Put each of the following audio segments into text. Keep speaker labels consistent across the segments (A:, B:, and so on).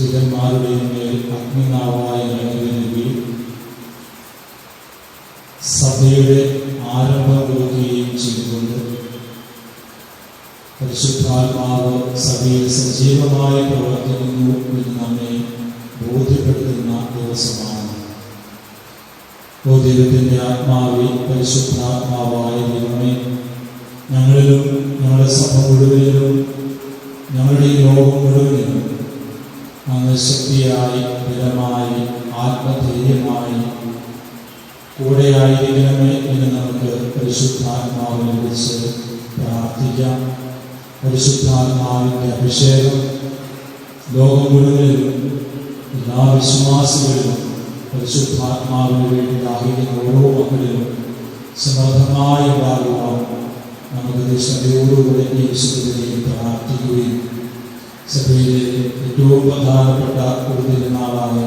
A: വിധന്മാരുടെയും മേൽ അഗ്നിനാവായ നൽകി സഭയുടെ ആരംഭം കുറിക്കുകയും ചെയ്തുകൊണ്ട് പരിശുദ്ധാത്മാവ് സഭയിൽ സജീവമായി പ്രവർത്തിക്കുന്നു എന്ന് നമ്മെ ബോധ്യപ്പെടുത്തുന്ന ദിവസമാണ്. ദൈവത്തിൻ്റെ ആത്മാവിൽ പരിശുദ്ധാത്മാവായ ദൈവമേ, ഞങ്ങളിലും ഞങ്ങളുടെ സഭ മുഴുവനിലും ഞങ്ങളുടെ ഈ ലോകം മുഴുവനിലും അങ്ങ് ശക്തിയായി, ബലമായി, ആത്മധൈര്യമായി കൂടെയായിരിക്കണമേ എന്ന് നമുക്ക് പരിശുദ്ധാത്മാവിനെ കുറിച്ച് പ്രാർത്ഥിക്കാം. പരിശുദ്ധാത്മാവിൻ്റെ അഭിഷേകം ലോകം മുഴുവനിലും എല്ലാ വിശ്വാസികളിലും പരിശുദ്ധാത്മാവിന് വേണ്ടി ദാഹിക്കുന്ന ഓരോ മക്കളിലും സമർത്ഥമായി ഉണ്ടാകുവാൻ നമുക്ക് ശ്രദ്ധയോടുകൂടെ ഈ വിശുദ്ധതയിൽ പ്രാർത്ഥിക്കുകയും സഭയിലെ ഏറ്റവും പ്രധാനപ്പെട്ട ഒരു തിരുനാളായ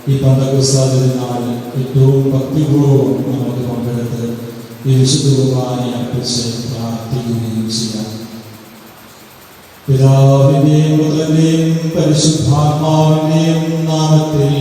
A: ഈ പെന്തക്കോസ്ത് തിരുനാളിൽ ഏറ്റവും ഭക്തിപൂർവ്വം നമുക്ക് പങ്കെടുത്ത് ഈ വിശുദ്ധ കുർബാനയെ അർപ്പിച്ച് പ്രാർത്ഥിക്കുകയും ചെയ്യാം. പിതാവിന്റെയും പുത്രന്റെയും പരിശുദ്ധാത്മാവിന്റെയും നാമത്തിൽ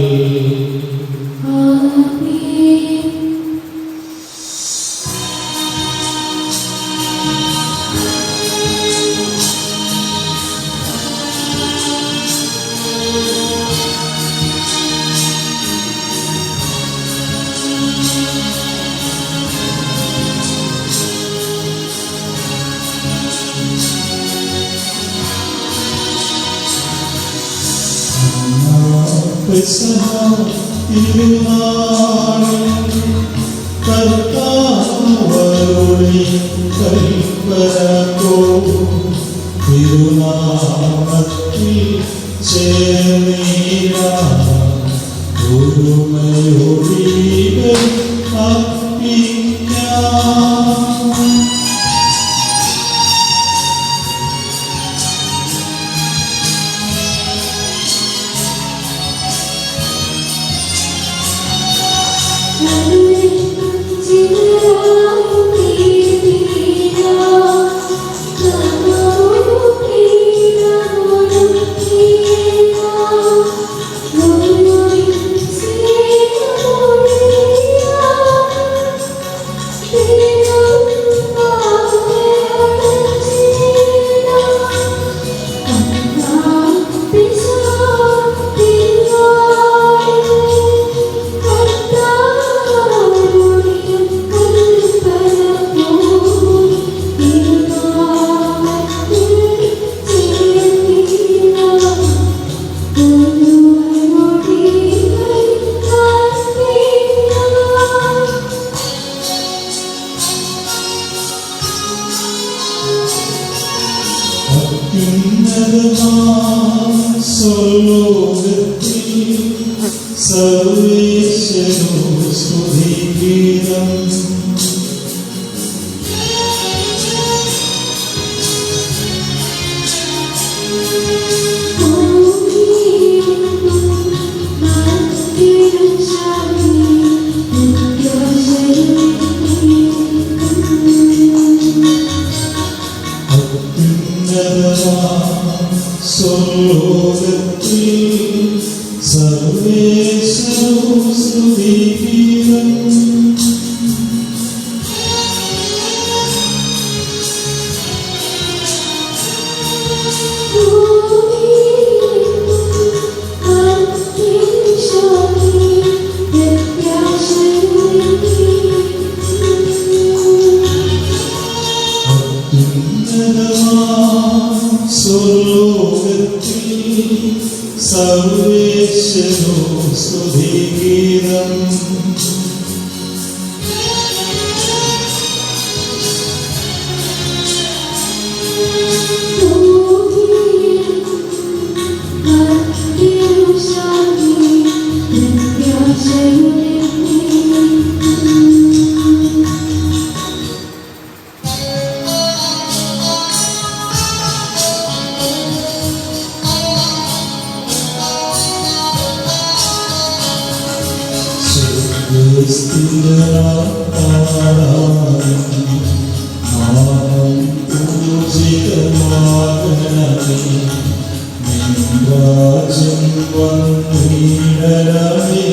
A: രാജ്യം വന്നിടണമേ.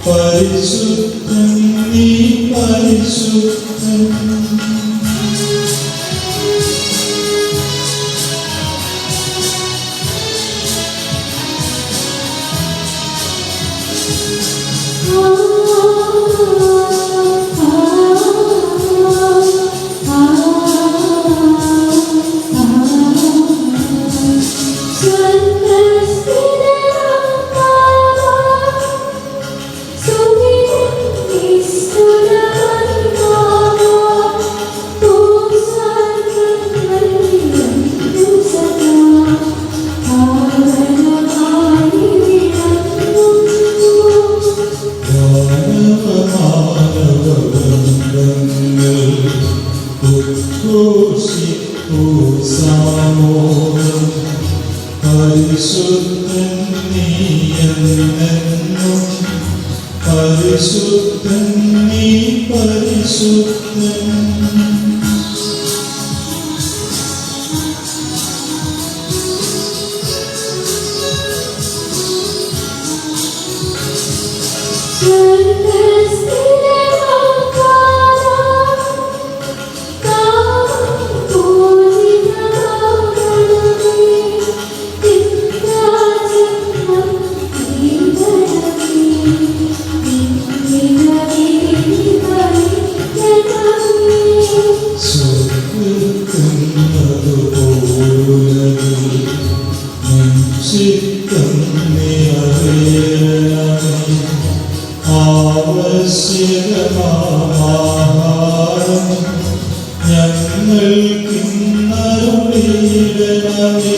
A: പരിശുദ്ധൻ നീ പരിശുദ്ധൻ. പരിശുദ്ധൻ നീയെന്നെന്നും പരിശുദ്ധൻ നീ പരിശുദ്ധൻ. ആവശ്യമാഹാരം ഞങ്ങൾക്കിന്നരുളിയിടണമേ.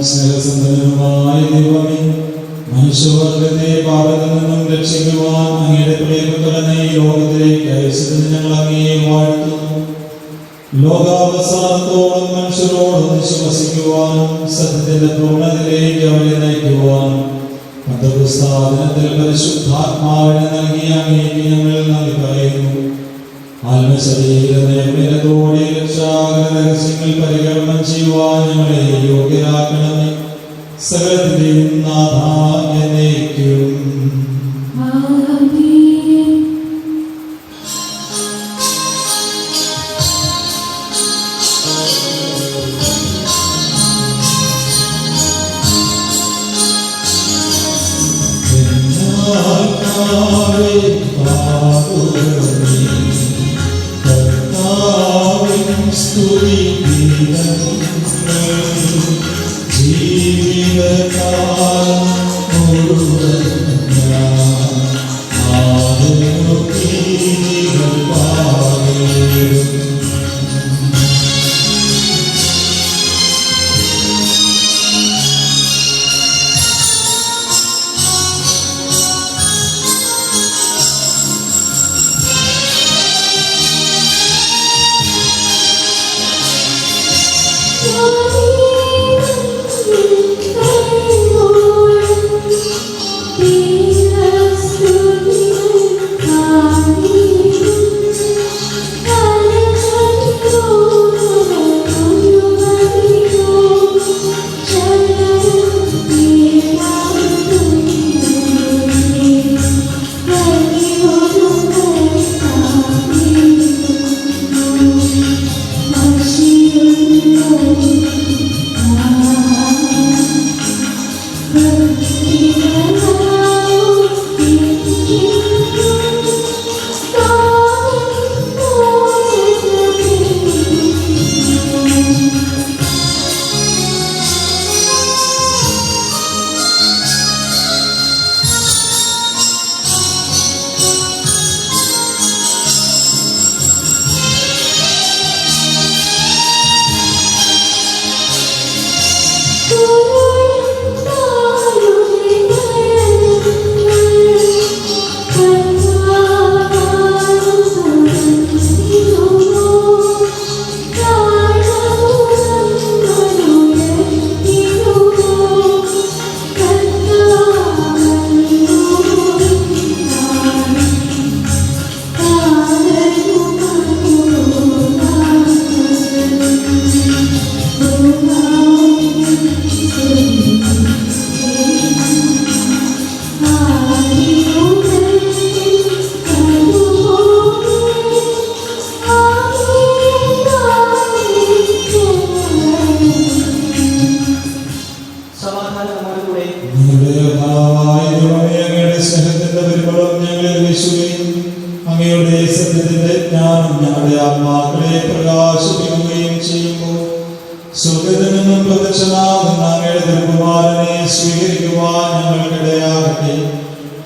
B: സ്നേഹസമ്പന്നനുമായ ദൈവമേ, മനുഷ്യവർഗത്തെ പാപത്തിൽ നിന്നും രക്ഷിക്കുവാൻ അങ്ങയുടെ പ്രിയപുത്രനെ ഈ ലോകത്തിലേക്ക് അയച്ചതിന് ഞങ്ങൾ അങ്ങയെ വാഴ്ത്തുന്നു. ലോകാവസാനത്തോളം മനുഷ്യരോട് വിശ്വസിക്കുവാനും സത്യത്തിന്റെ പൂർണ്ണതയിലേക്ക് അവരെ നയിക്കുവാനും പന്തക്കുസ്താദിനത്തിൽ പരിശുദ്ധാത്മാവിനെ നൽകിയ അങ്ങേക്ക് ഞങ്ങൾ നന്ദി പറയുന്നു. ആത്മശരീരത്തോടെ രക്ഷാകരഹസ്യങ്ങൾ പരികർമ്മം ചെയ്യുവാൻ ഞങ്ങളെ യോഗ്യരാക്കണമേ. സകലത്തിന്റെയും നാഥാ എന്നേക്കും. അങ്ങയുടെ സത്യത്തിന്റെ ജ്ഞാനം ഞങ്ങളുടെ ആത്മാക്കളെ പ്രകാശിപ്പിക്കുകയും ചെയ്യുമ്പോൾ സ്വർഗ്ഗത്തിൽ നിന്നും പ്രത്യക്ഷനാകുന്ന അങ്ങയുടെ തിരുകുമാരനെ സ്വീകരിക്കുവാൻ ഞങ്ങൾക്കിടയാകട്ടെ.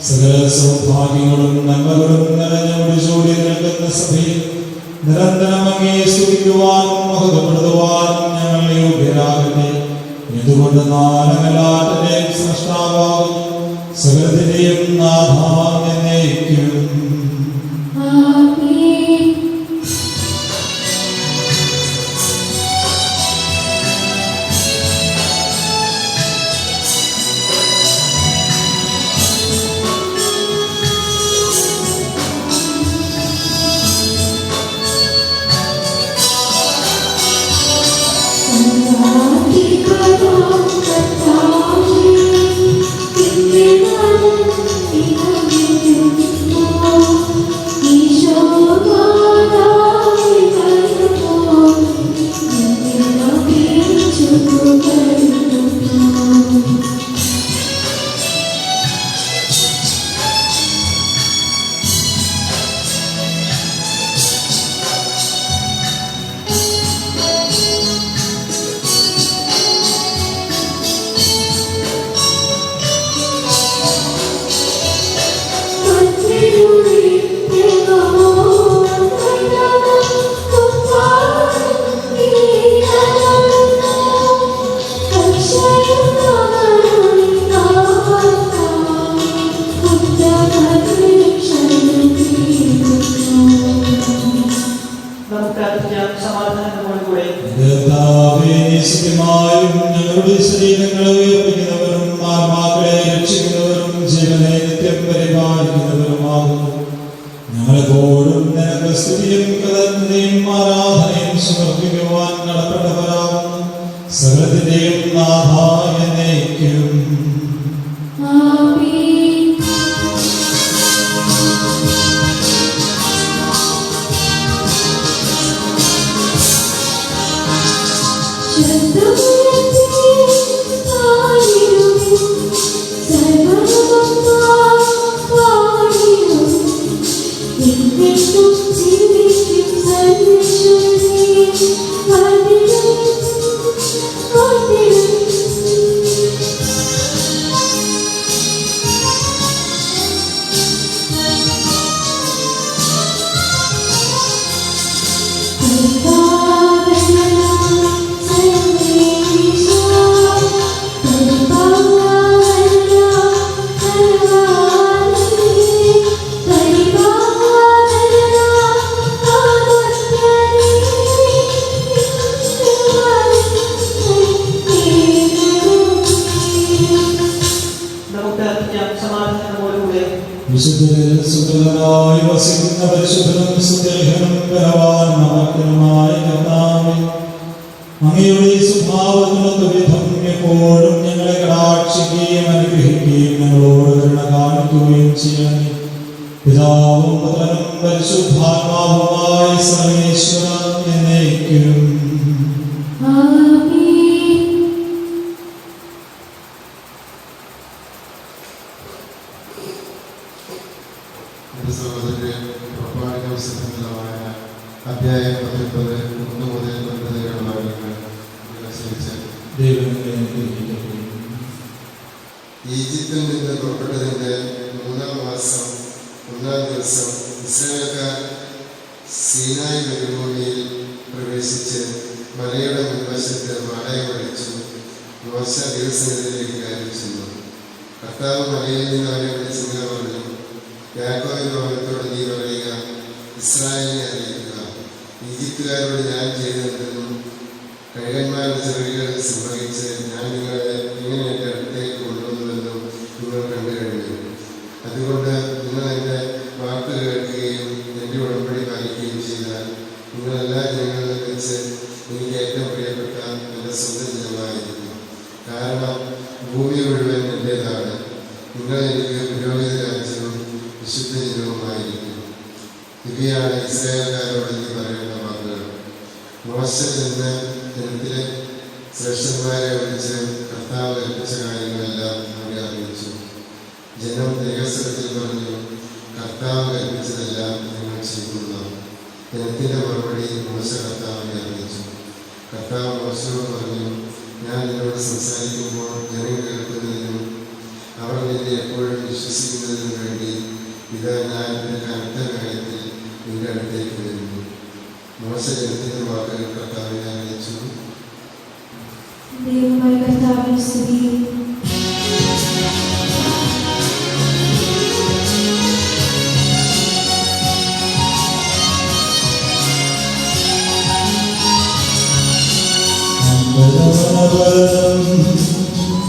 B: സകല സൗഭാഗ്യങ്ങളും നന്മകളും നിറഞ്ഞ ഒടിച്ചോടി നിൽക്കുന്ന സഭയിൽ നിരന്തരം അങ്ങയെ സ്തുതിക്കുവാനും മഹത്വപ്പെടുത്തുവാനും ഞങ്ങൾ യോഗ്യരാകട്ടെ. എന്തുകൊണ്ട് നാലകലാറ്റിന്റെയും സൃഷ്ടാവാകുന്നു, സകലത്തിന്റെയും നാഥാ എന്നേക്കും.
C: Thank you. നമുക്ക് പ്രാർത്ഥിക്കാം. സമാധാനത്തോടുകൂടെ
B: വിശുദ്ധരിൽ സുന്ദരനായി വസിക്കുന്ന പരിശുദ്ധനും സുന്ദരനും ബലവാനുമായ കർത്താവേ, അങ്ങയുടെ സ്വഭാവത്തിനൊത്ത വിധം എപ്പോഴും ഞങ്ങളെ കടാക്ഷിക്കുകയും അനുഗ്രഹിക്കുകയും ഞങ്ങളോട് കരുണ കാണിക്കുകയും ചെയ്യണമേ. പിതാവും പുത്രനും പരിശുദ്ധാത്മാവുമായ സർവേശ്വരൻ എന്നേക്കും.
D: അധ്യായം 19 1 മുതൽ 9 വരെയുള്ള വാക്യങ്ങൾ ഈജിപ്തിൽ നിന്ന് പുറപ്പെട്ടതിൻ്റെ 3-ാം മാസം 1-ാം ദിവസം ഇസ്രായേൽക്കാർ സീനായി മരുഭൂമിയിൽ പ്രവേശിച്ച് മലയുടെ മുൻവശത്ത് പാളയം അടിച്ചു. മോശ ദൈവസന്നിധിയിലേക്ക് കയറി ചെന്നു. കർത്താവ് മലയിൽ നിന്ന് അവരെ വിളിച്ചിങ്ങനെ പറഞ്ഞു, യാക്കോബിന്റെ ഭവനത്തോട് നീ പറയുക, ഇസ്രായേലിനെ അറിയിക്കുക, ഈജിപ്തുകാരോട് ഞാൻ ചെയ്തതെന്നും കഴുകന്മാരുടെ ചെറുകികൾ സംഭവിച്ച് ഞാൻ നിങ്ങളെ ഇങ്ങനെ എൻ്റെ അടുത്തേക്ക് കൊണ്ടുവന്നുവെന്നും നിങ്ങൾ കണ്ടു കഴിഞ്ഞു. അതുകൊണ്ട് നിങ്ങൾ എൻ്റെ വാക്ക് കേൾക്കുകയും എൻ്റെ ഉടമ്പടി പാലിക്കുകയും ചെയ്താൽ നിങ്ങളെല്ലാ ജനങ്ങളിലും വെച്ച് എനിക്ക് ഏറ്റവും പ്രിയപ്പെട്ട എൻ്റെ സ്വന്തം ജനമായിരിക്കും. കാരണം ഭൂമി മുഴുവൻ എൻ്റേതാണ്. നിങ്ങൾ എനിക്ക് പുരോഹിത രാജ്യവും വിശുദ്ധ ജനവുമായിരിക്കും. ഇവയാണ് ഇസ്രായേൽക്കാരോട് നീ പറയേണ്ട വാക്കുകൾ. മോശ ചെന്ന് ജനത്തിലെ ശ്രേഷ്ഠന്മാരെ വിളിച്ച് കർത്താവ് കൽപ്പിച്ച കാര്യങ്ങളെല്ലാം അവരെ അറിയിച്ചു. ജനം ഏകസ്വരത്തിൽ പറഞ്ഞു, കർത്താവ് കൽപ്പിച്ചതെല്ലാം നിങ്ങൾ ചെയ്യുന്നു. ജനത്തിൻ്റെ മറുപടി മോശ കർത്താവിനെ അറിയിച്ചു. കർത്താവ് മോശയോട് പറഞ്ഞു, ഞാൻ നിന്നോട് സംസാരിക്കുമ്പോൾ ജനം കേൾക്കുന്നതിനും അവർ നിന്നെ എപ്പോഴും വിശ്വസിക്കുന്നതിനും വേണ്ടി ഇതാ ഞാൻ എൻ്റെ കനത്ത കാര്യത്തിൽ നിന്റെ അടുത്തേക്ക് വരുന്നു. മോശ ജനത്തിൻ്റെ വാക്കുകൾ കർത്താവിനെ അറിയിച്ചു.
E: ദൈവമായ കർത്താവിനെ സ്തുതി.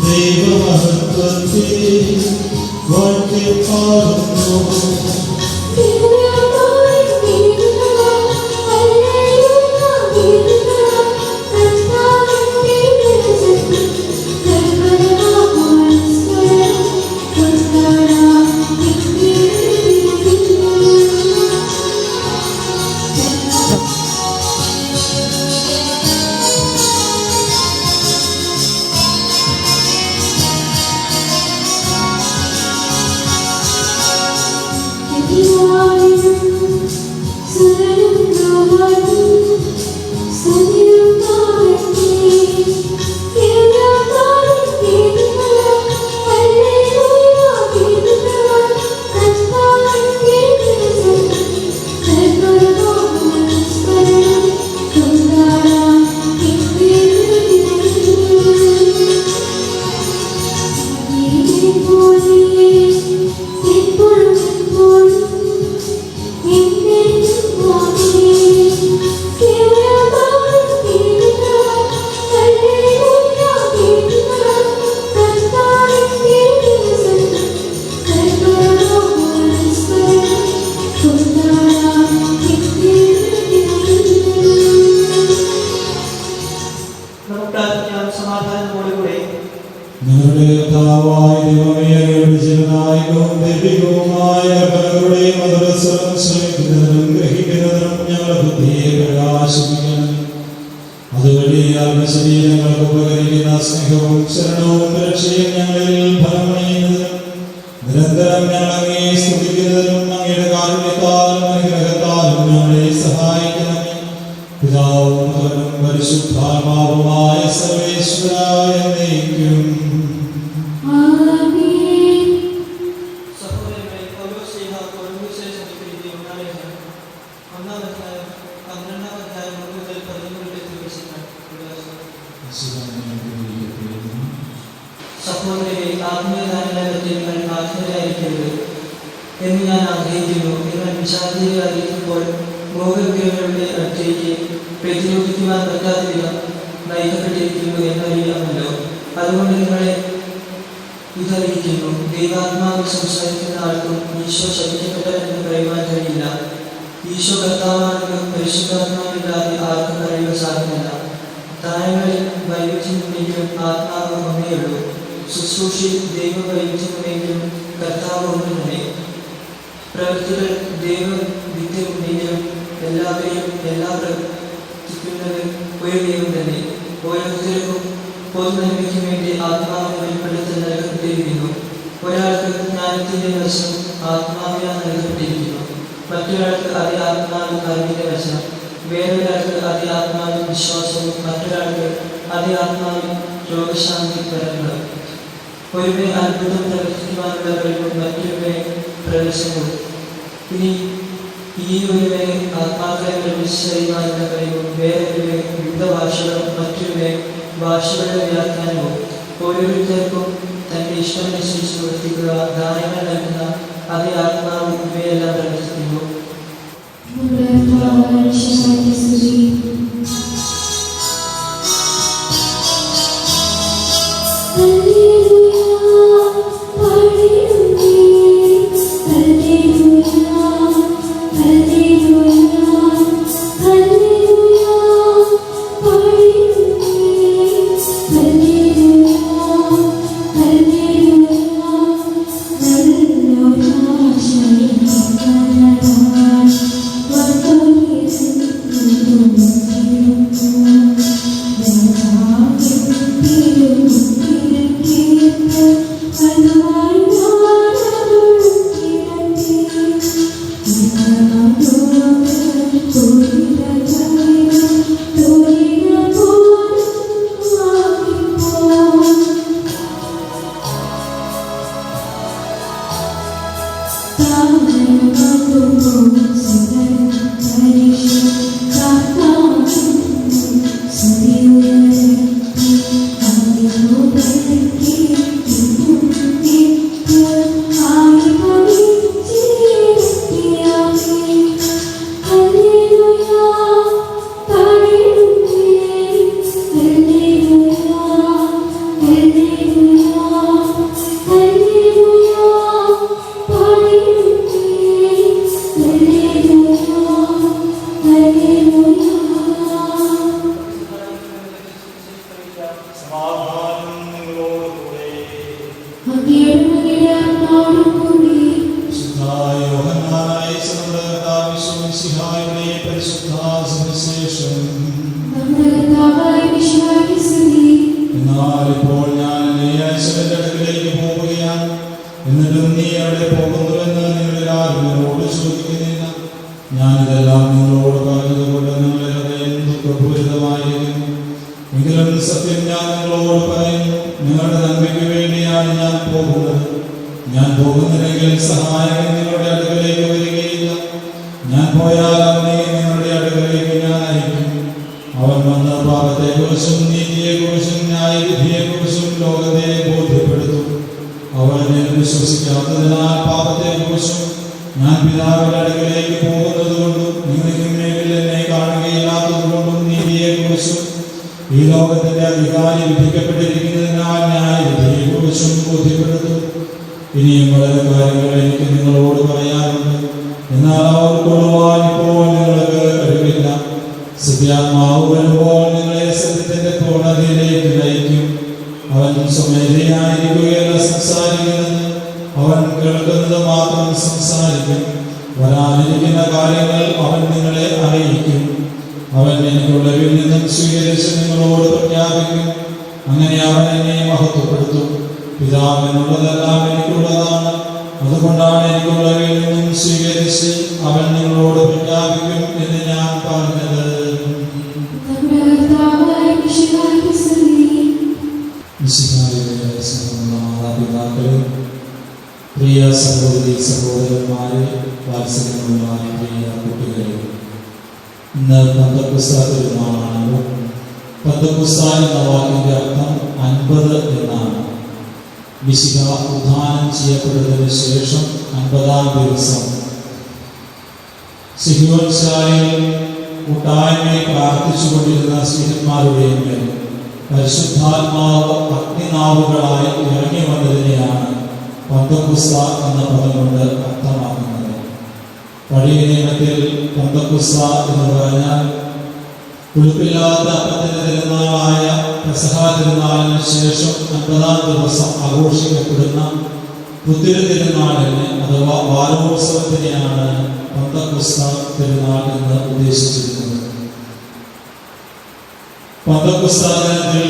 A: ദൈവമഹത്വത്തെ വാഴ്ത്തിപ്പാടുന്നു. അതുവഴി ആത്മശരീരങ്ങൾക്ക് ഉപകരിക്കുന്ന സ്നേഹവും ശരണവും രക്ഷയും ഞങ്ങളിൽ ഫലമണിയുന്നതിനും നിരന്തരം ഞങ്ങൾ അങ്ങയെ സ്തുതിക്കുന്നതിനും അങ്ങയുടെ കാരുണ്യത്താലും അനുഗ്രഹത്താലും ഞങ്ങളെ സഹായിക്കണമേ. പിതാവും പുത്രനും പരിശുദ്ധാത്മാവുമായ സർവേശ്വരായ എന്നേക്കും.
C: സഹോദരരെ, ആത്മീയദാനത്തിൽ ആത്മീയരായിരിക്കരുത് എന്ന് ഞാൻ ആഗ്രഹിക്കുന്നു. നിങ്ങൾ വിശാന്തിയായിരിക്കുമ്പോൾ മോഹവിഗ്രഹങ്ങളുടെ അടുത്തേക്ക് പ്രതിരോധിക്കുവാൻ പറ്റാത്ത വിധം നയിക്കപ്പെട്ടിരിക്കുന്നു എന്നറിയാമല്ലോ. അതുകൊണ്ട് നിങ്ങളെ ഇതായിരിക്കുന്നു, ദൈവാത്മാവിൽ സംസാരിക്കുന്ന ആൾക്കും ഈശോ ശപിക്കപ്പെട്ടവനെന്ന് പറയുവാൻ കഴിയില്ല. ഈശോ കർത്താവാണെങ്കിലും പരിശുദ്ധാത്മാവില്ലാതെ ആർക്കും പറയുക സാധ്യമല്ല. താരങ്ങളിൽ വൈവിധ്യമുണ്ടെങ്കിലും ആത്മാവ് ഒന്നേയുള്ളൂ. ശുശ്രൂഷയിൽ ദൈവ വൈവിധ്യമുണ്ടെങ്കിലും കർത്താവ് ഒന്ന് തന്നെ. പ്രവൃത്തികൾ ദൈവവിദ്യമുണ്ടെങ്കിലും എല്ലാവരെയും എല്ലാം പ്രവർത്തിക്കുന്നത് ഒരു ദൈവം തന്നെ. ഓരോരുത്തർക്കും പൊതുനന്മയ്ക്ക് വേണ്ടി ആത്മാവിനെ വെളിപ്പെടുത്തൽ നൽകപ്പെട്ടിരിക്കുന്നു. ഒരാൾക്ക് ജ്ഞാനത്തിന്റെ വശം ആത്മാവിനാൽ നൽകപ്പെട്ടിരിക്കുന്നു, മറ്റൊരാൾക്ക് അതേ ആത്മാവിൽ അറിവിന്റെ വശം, വേറൊരാൾക്ക് അതേ ആത്മാവിൽ വിശ്വാസവും, മറ്റൊരാൾക്ക് അതേ ആത്മാവിൽ രോഗശാന്തി വരങ്ങളും. ഒരുവെ അത്ഭുതം പ്രവർത്തിക്കുവാനുള്ള കഴിവും മറ്റൊരുവെ പ്രവേശനവും. ഇനി ഈ ഒരുവെ ആത്മാക്കളെ പ്രവേശിച്ചറിയുവാനുള്ള കഴിവും, വേറൊരുവെ വിവിധ ഭാഷകളും, മറ്റൊരുവെ ഭാഷകളുടെ വ്യാഖ്യാനവും. ഓരോരുത്തർക്കും തൻ്റെ ഇഷ്ടമനുസരിച്ച് പ്രവർത്തിക്കുക ദാനങ്ങൾ നൽകുന്ന അതേ ആത്മാവ് ഇവയെല്ലാം പ്രവർത്തിക്കുന്നു.
B: ഉദ്ധാനം ചെയ്യപ്പെട്ടതിന് ശേഷം 50-ാം ദിവസം സിഹിയോൻ ശാലയിൽ കൂട്ടായ്മയെ പ്രാർത്ഥിച്ചുകൊണ്ടിരുന്ന സ്ത്രീഹന്മാരുടെ മേൽ പരിശുദ്ധാത്മാവ് അഗ്നിനാവുകളായി ഇറങ്ങി വന്നതിനെയാണ് പന്തക്കുസ്ത എന്ന പദം കൊണ്ട് അർത്ഥമാക്കുന്നത്. പഴയ നിയമത്തിൽ പന്തക്കുസ്ത എന്ന് പറഞ്ഞാൽ പുളിപ്പില്ലാത്ത അപ്പത്തിന്റെ തിരുനാളായ പെസഹ തിരുനാളിന് ശേഷം 50-ാം ദിവസം ആഘോഷിക്കപ്പെടുന്ന പുത്തിരി തിരുനാളിന് അഥവാ വാരോത്സവത്തിനെയാണ് പന്തക്കുസ്ത തിരുനാൾ എന്ന് ഉദ്ദേശിച്ചിരുന്നത്. പന്തക്കുസ്ത ദിനത്തിൽ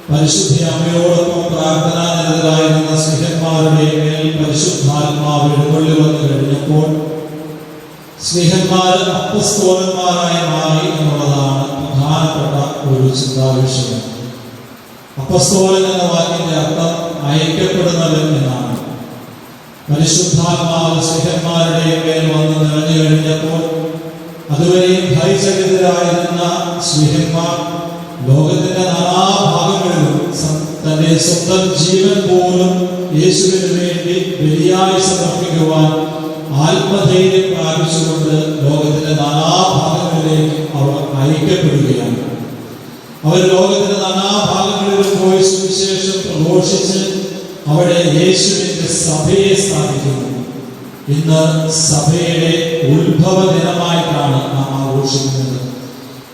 B: പരിശുദ്ധ അമ്മയോടൊപ്പം പ്രാർത്ഥനാനിരതരായിരുന്ന സ്നേഹന്മാരുടെ മേൽ പരിശുദ്ധാത്മാവ് എഴുന്നള്ളി വന്നു കഴിഞ്ഞപ്പോൾ സ്നേഹന്മാർ അപ്പസ്തോലന്മാരായി മാറി എന്നുള്ളതാണ് പ്രധാനപ്പെട്ട ഒരു ചിന്താവിഷയം. അപ്പസ്തോലൻ എന്ന വാക്കിന്റെ അർത്ഥം അയക്കപ്പെടുന്നവൻ എന്നാണ്. പരിശുദ്ധാത്മാവ് സ്നേഹന്മാരുടെ മേൽ വന്ന് നിറഞ്ഞു കഴിഞ്ഞപ്പോൾ അതുവരെയും ഭയചകിതരായിരുന്ന സ്നേഹന്മാർ ലോകത്തിന്റെ നാനാഭാഗങ്ങളിലും തന്റെ സ്വന്തം ജീവൻ പോലും യേശുവിന് വേണ്ടി ബലിയായി സമർപ്പിക്കുവാൻ ആത്മധൈര്യം പ്രാപിച്ചുകൊണ്ട് ലോകത്തിന്റെ നാനാഭാഗങ്ങളിലേക്ക് അവർ അയക്കപ്പെടുകയാണ്. അവർ ലോകത്തിന്റെ നാനാഭാഗങ്ങളിലും പോയി സുവിശേഷം പ്രഘോഷിച്ച് അവിടെ യേശുവിന്റെ സഭയെ സ്ഥാപിക്കുന്നു. ഇന്ന് സഭയുടെ ഉത്ഭവ ദിനമായിട്ടാണ് നാം ആഘോഷിക്കുന്നത്.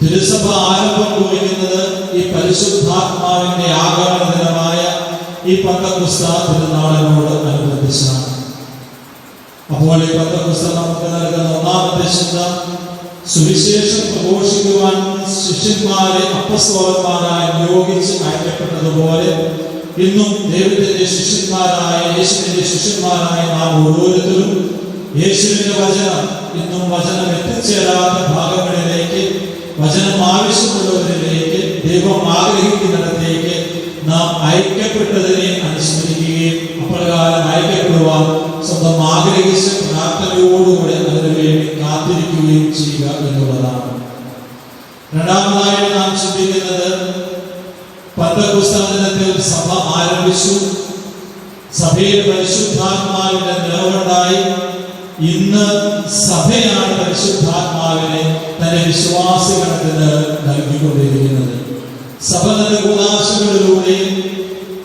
B: തിരുസഭ ആരംഭം കുറിക്കുന്നത് ഈ പരിശുദ്ധാത്മാവിന്റെ ആഗമന ദിനമായ ഈ പന്തക്കുസ്ത തിരുനാളിനോട് അനുബന്ധിച്ചാണ്. അപ്പോൾ ഈ പന്തക്കുസ്ത നമുക്ക് നൽകുന്ന ഒന്നാമത്തെ ചിന്ത, സുവിശേഷം പ്രഘോഷിക്കുവാൻ ശിഷ്യന്മാരെ അപ്പസ്തോലന്മാരായി നിയോഗിച്ച് അയക്കപ്പെട്ടതുപോലെ ഇന്നും ദൈവത്തിന്റെ ശിഷ്യന്മാരായ യേശുവിന്റെ ശിഷ്യന്മാരായ നാം ഓരോരുത്തരും യേശുവിന്റെ വചനം ഇന്നും വചനം എത്തിച്ചേരാത്ത ഭാഗങ്ങളിലേക്ക്, വചനം ആവശ്യമുള്ളവരിലേക്ക്, ദൈവം ആഗ്രഹിക്കുന്നിടത്തേക്ക് നാം അയക്കപ്പെട്ടതിനെ അനുസ്മരിക്കുകയും അപ്രകാരം അയക്കപ്പെടുവാൻ സ്വന്തം ആഗ്രഹിച്ച് പ്രാർത്ഥനയോടുകൂടെ അതിനുവേണ്ടി കാത്തിരിക്കുകയും ചെയ്യുക എന്നുള്ളതാണ്. രണ്ടാമതായി നാം ചിന്തിക്കുന്നത്, പന്തക്കുസ്ത ദിനത്തിൽ സഭ ആരംഭിച്ചു. സഭയിൽ പരിശുദ്ധാത്മാവിന്റെ നിറവുണ്ടായി. ഇന്ന് സഭയാണ് പരിശുദ്ധാത്മാവിനെ തന്റെ വിശ്വാസികൾക്ക് നൽകിക്കൊണ്ടിരിക്കുന്നത്. സഭ തന്റെ കൂദാശകളിലൂടെയും